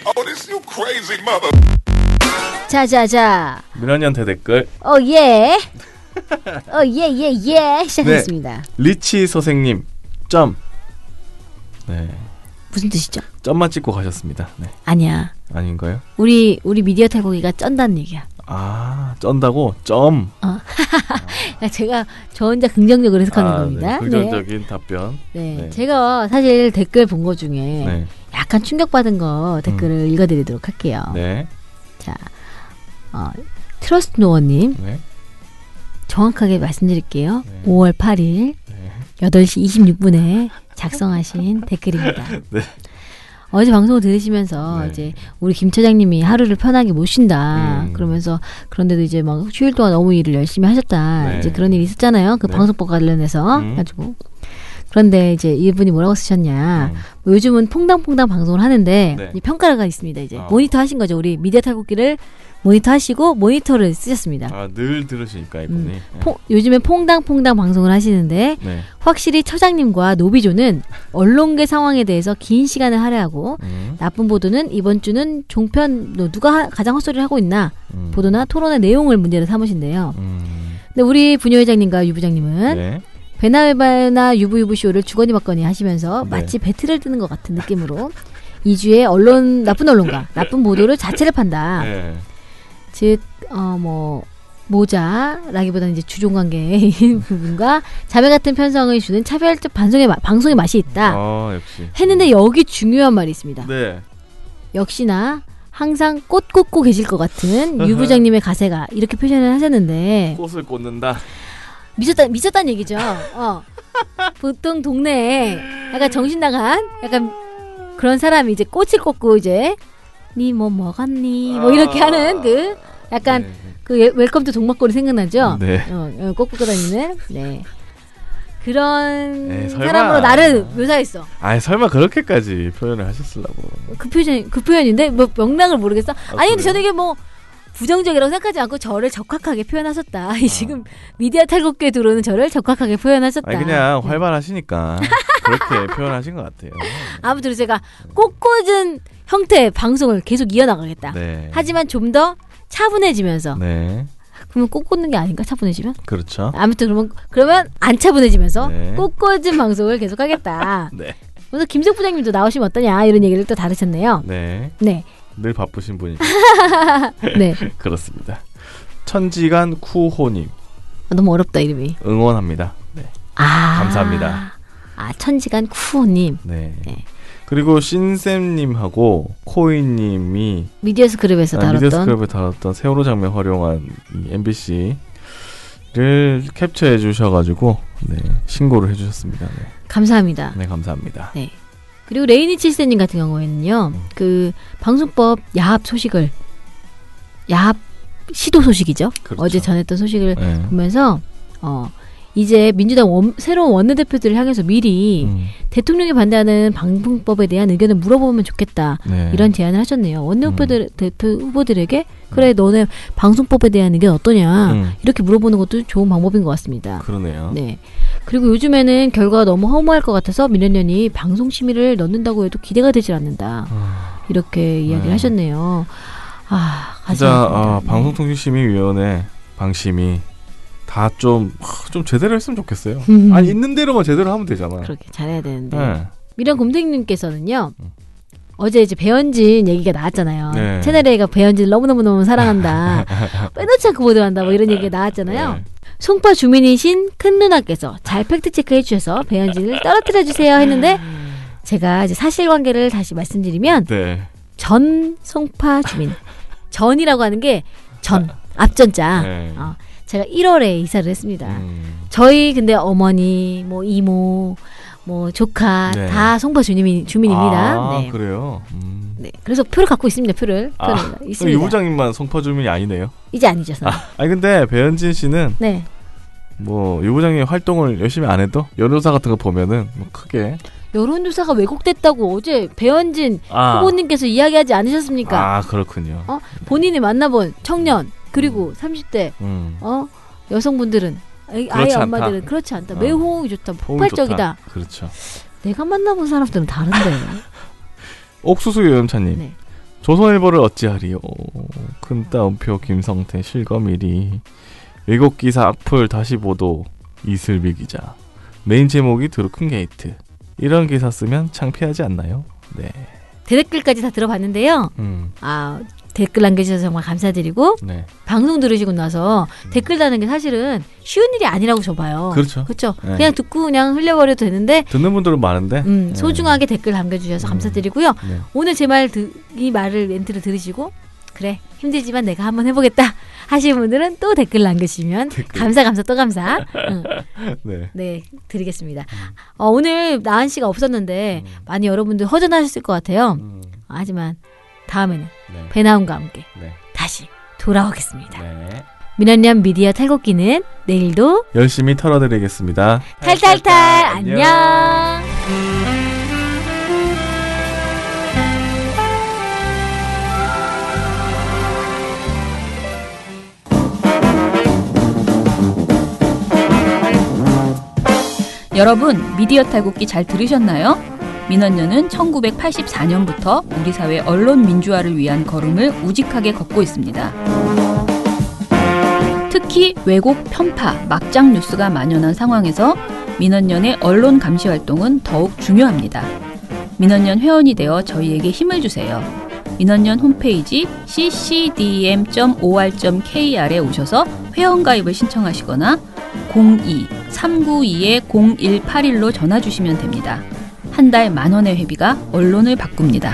[SPEAKER 5] Oh, this you crazy mother.
[SPEAKER 2] 자자자.
[SPEAKER 3] 민원연 대댓글.
[SPEAKER 2] 예. 예. 시작하겠습니다.
[SPEAKER 3] 네. 리치 선생님. 점. 네.
[SPEAKER 2] 무슨 뜻이죠?
[SPEAKER 3] 점만 찍고 가셨습니다. 네.
[SPEAKER 2] 아니야.
[SPEAKER 3] 아닌가요?
[SPEAKER 2] 우리 미디어 탈곡이가 쩐다는 얘기야.
[SPEAKER 3] 쩐다고? 점.
[SPEAKER 2] 제가 저 혼자 긍정적으로 해석하는 겁니다.
[SPEAKER 3] 네. 긍정적인 답변.
[SPEAKER 2] 네. 제가 사실 댓글 본 거 중에
[SPEAKER 3] 네.
[SPEAKER 2] 약간 충격받은 거 댓글을 읽어드리도록 할게요.
[SPEAKER 3] 네.
[SPEAKER 2] 자, 트러스트 노어님.
[SPEAKER 3] 네.
[SPEAKER 2] 정확하게 말씀드릴게요.
[SPEAKER 3] 네.
[SPEAKER 2] 5월 8일
[SPEAKER 3] 네.
[SPEAKER 2] 8시 26분에 작성하신 댓글입니다.
[SPEAKER 3] 네.
[SPEAKER 2] 어제 방송을 들으시면서
[SPEAKER 3] 네.
[SPEAKER 2] 이제 우리 김 차장님이 하루를 편하게 못 쉰다. 그러면서 그런데도 이제 막 휴일 동안 너무 일을 열심히 하셨다.
[SPEAKER 3] 네.
[SPEAKER 2] 이제 그런 일이 있었잖아요. 그
[SPEAKER 3] 네.
[SPEAKER 2] 방송법 관련해서 가지고 그런데 이제 이분이 뭐라고 쓰셨냐. 뭐 요즘은 퐁당퐁당 방송을 하는데
[SPEAKER 3] 네.
[SPEAKER 2] 이 평가가 있습니다. 이제 모니터 하신 거죠. 우리 미디어 탈곡기를 모니터 하시고 모니터를 쓰셨습니다.
[SPEAKER 3] 아, 늘 들으시니까 이분이. 네.
[SPEAKER 2] 요즘에 퐁당퐁당 방송을 하시는데
[SPEAKER 3] 네.
[SPEAKER 2] 확실히 처장님과 노비조는 언론계 상황에 대해서 긴 시간을 할애하고 나쁜 보도는 이번 주는 종편 누가 가장 헛소리를 하고 있나 보도나 토론의 내용을 문제로 삼으신대요. 근데 우리 부녀회장님과 유부장님은
[SPEAKER 3] 네.
[SPEAKER 2] 베나베나 유부유부 쇼를 주거니 받거니 하시면서
[SPEAKER 3] 네.
[SPEAKER 2] 마치 배틀을 뜨는 것 같은 느낌으로 2주에 언론 나쁜 언론가 나쁜 보도를 자체를 판다.
[SPEAKER 3] 네.
[SPEAKER 2] 즉 뭐 모자라기보다는 이제 주종관계인 부분과 자매 같은 편성을 주는 차별적 방송의 맛이 있다.
[SPEAKER 3] 역시.
[SPEAKER 2] 했는데 여기 중요한 말이 있습니다.
[SPEAKER 3] 네.
[SPEAKER 2] 역시나 항상 꽃 꽂고 계실 것 같은 유 부장님의 가세가 이렇게 표현을 하셨는데
[SPEAKER 3] 꽃을 꽂는다.
[SPEAKER 2] 미쳤다는 얘기죠. 보통 동네에 약간 정신 나간 약간 그런 사람이 이제 꽃을 꽂고 이제 니 뭐 먹었니 뭐 이렇게 하는 그 약간
[SPEAKER 3] 네.
[SPEAKER 2] 그 웰컴 투 동막골이 생각나죠.
[SPEAKER 3] 네.
[SPEAKER 2] 꽃 꽂고 다니는 네. 그런
[SPEAKER 3] 에이, 설마.
[SPEAKER 2] 사람으로 나를 묘사했어.
[SPEAKER 3] 아니 설마 그렇게까지 표현을 하셨으려고.
[SPEAKER 2] 그 표현인데 뭐 맥락을 모르겠어. 아니 근데
[SPEAKER 3] 그래요?
[SPEAKER 2] 저는 이게 뭐 부정적이라고 생각하지 않고 저를 적확하게 표현하셨다. 지금 미디어 탈곡기에 들어오는 저를 적확하게 표현하셨다.
[SPEAKER 3] 아니 그냥 활발하시니까 그렇게 표현하신 것 같아요.
[SPEAKER 2] 아무튼 제가 꽃 꽂은 형태의 방송을 계속 이어나가겠다.
[SPEAKER 3] 네.
[SPEAKER 2] 하지만 좀 더 차분해지면서.
[SPEAKER 3] 네.
[SPEAKER 2] 그러면 꽃 꽂는 게 아닌가? 차분해지면?
[SPEAKER 3] 그렇죠.
[SPEAKER 2] 아무튼 그러면 안 차분해지면서
[SPEAKER 3] 네.
[SPEAKER 2] 꽃 꽂은 방송을 계속하겠다.
[SPEAKER 3] 네.
[SPEAKER 2] 그래서 김석 부장님도 나오시면 어떠냐 이런 얘기를 또 다루셨네요.
[SPEAKER 3] 네.
[SPEAKER 2] 네.
[SPEAKER 3] 늘 바쁘신 분이죠.
[SPEAKER 2] 네.
[SPEAKER 3] 그렇습니다. 천지간 쿠호님
[SPEAKER 2] 너무 어렵다 이름이.
[SPEAKER 3] 응원합니다. 네. 감사합니다.
[SPEAKER 2] 천지간 쿠호님.
[SPEAKER 3] 네.
[SPEAKER 2] 네.
[SPEAKER 3] 그리고 신쌤님하고 코이님이
[SPEAKER 2] 미디어스 그룹에서 다뤘던
[SPEAKER 3] 미디어스크럽에 다뤘던 세월호 장면 활용한 이 MBC를 캡처해 주셔가지고 네, 신고를 해주셨습니다. 네.
[SPEAKER 2] 감사합니다.
[SPEAKER 3] 네, 감사합니다.
[SPEAKER 2] 네. 그리고 레이니 칠세님 같은 경우에는요, 그 방송법 야합 시도 소식이죠.
[SPEAKER 3] 그렇죠.
[SPEAKER 2] 어제 전했던 소식을
[SPEAKER 3] 네.
[SPEAKER 2] 보면서 이제 민주당 새로운 원내대표들을 향해서 미리 대통령이 반대하는 방송법에 대한 의견을 물어보면 좋겠다.
[SPEAKER 3] 네.
[SPEAKER 2] 이런 제안을 하셨네요. 대표 후보들에게 그래 너네 방송법에 대한 의견 어떠냐 이렇게 물어보는 것도 좋은 방법인 것 같습니다.
[SPEAKER 3] 그러네요.
[SPEAKER 2] 네. 그리고 요즘에는 결과가 너무 허무할 것 같아서 민원연이 방송 심의를 넣는다고 해도 기대가 되질 않는다. 이렇게 이야기를 하셨네요.
[SPEAKER 3] 진짜 방송통신심의위원회 방심이 다 좀 제대로 했으면 좋겠어요. 아니 있는 대로만 제대로 하면 되잖아.
[SPEAKER 2] 그렇게 잘해야 되는데.
[SPEAKER 3] 네.
[SPEAKER 2] 미련 곰탱님께서는요. 어제 이제 배현진 얘기가 나왔잖아요.
[SPEAKER 3] 네.
[SPEAKER 2] 채널A가 배현진을 너무너무 사랑한다. 빼놓지 않고 보도한다. 뭐 이런 얘기가 나왔잖아요.
[SPEAKER 3] 네.
[SPEAKER 2] 송파 주민이신 큰 누나께서 잘 팩트 체크해 주셔서 배현진을 떨어뜨려 주세요 했는데 제가 이제 사실관계를 다시 말씀드리면
[SPEAKER 3] 네.
[SPEAKER 2] 전 송파 주민 전이라고 하는 게 앞전자.
[SPEAKER 3] 네.
[SPEAKER 2] 제가 1월에 이사를 했습니다. 저희 근데 어머니, 뭐 이모, 뭐 조카
[SPEAKER 3] 네.
[SPEAKER 2] 다 송파 주민입니다. 네.
[SPEAKER 3] 그래요.
[SPEAKER 2] 네. 그래서 표를 갖고 있습니다. 표를 있습니다.
[SPEAKER 3] 유 부장님만 송파 주민이 아니네요.
[SPEAKER 2] 이제 아니죠.
[SPEAKER 3] 아니 근데 배현진 씨는
[SPEAKER 2] 네.
[SPEAKER 3] 뭐 유 부장님 활동을 열심히 안 해도 여론조사 같은 거 보면은 뭐 크게
[SPEAKER 2] 여론조사가 왜곡됐다고 어제 배현진 후보님께서 이야기하지 않으셨습니까?
[SPEAKER 3] 그렇군요.
[SPEAKER 2] 본인이 만나본 청년 그리고 30대 여성분들은 아이 엄마들은 그렇지 않다. 매우 호응이 좋다. 폭발적이다.
[SPEAKER 3] 좋다. 그렇죠.
[SPEAKER 2] 내가 만나본 사람들은 다른데.
[SPEAKER 3] 옥수수 요염차님.
[SPEAKER 2] 네.
[SPEAKER 3] 조선일보를 어찌하리요. 큰 따옴표 김성태 실검 1위. 외국 기사 악플 다시 보도 이슬비 기자. 메인 제목이 드루큰 게이트. 이런 기사 쓰면 창피하지 않나요? 네.
[SPEAKER 2] 대댓글까지 다 들어봤는데요. 댓글 남겨주셔서 정말 감사드리고
[SPEAKER 3] 네.
[SPEAKER 2] 방송 들으시고 나서 댓글 다는 게 사실은 쉬운 일이 아니라고 저 봐요.
[SPEAKER 3] 그렇죠.
[SPEAKER 2] 네. 그냥 듣고 그냥 흘려버려도 되는데
[SPEAKER 3] 듣는 분들은 많은데
[SPEAKER 2] 소중하게 댓글 남겨주셔서 감사드리고요.
[SPEAKER 3] 네.
[SPEAKER 2] 오늘 제 이 멘트를 들으시고 그래 힘들지만 내가 한번 해보겠다 하시는 분들은 또 댓글 남겨주시면 감사 또 감사 네 드리겠습니다. 오늘 나은 씨가 없었는데 많이 여러분들 허전하셨을 것 같아요. 하지만 다음에는 배나움과 함께 다시 돌아오겠습니다. 민원연 미디어 탈곡기는 내일도
[SPEAKER 3] 열심히 털어드리겠습니다.
[SPEAKER 2] 탈탈탈 안녕.
[SPEAKER 4] 여러분, 미디어 탈곡기 잘 들으셨나요? 민원연은 1984년부터 우리 사회 언론 민주화를 위한 걸음을 우직하게 걷고 있습니다. 특히 왜곡, 편파, 막장 뉴스가 만연한 상황에서 민원연의 언론 감시 활동은 더욱 중요합니다. 민원연 회원이 되어 저희에게 힘을 주세요. 민원연 홈페이지 ccdm.or.kr에 오셔서 회원가입을 신청하시거나 02-392-0181로 전화 주시면 됩니다. 한 달 10,000원의 회비가 언론을 바꿉니다.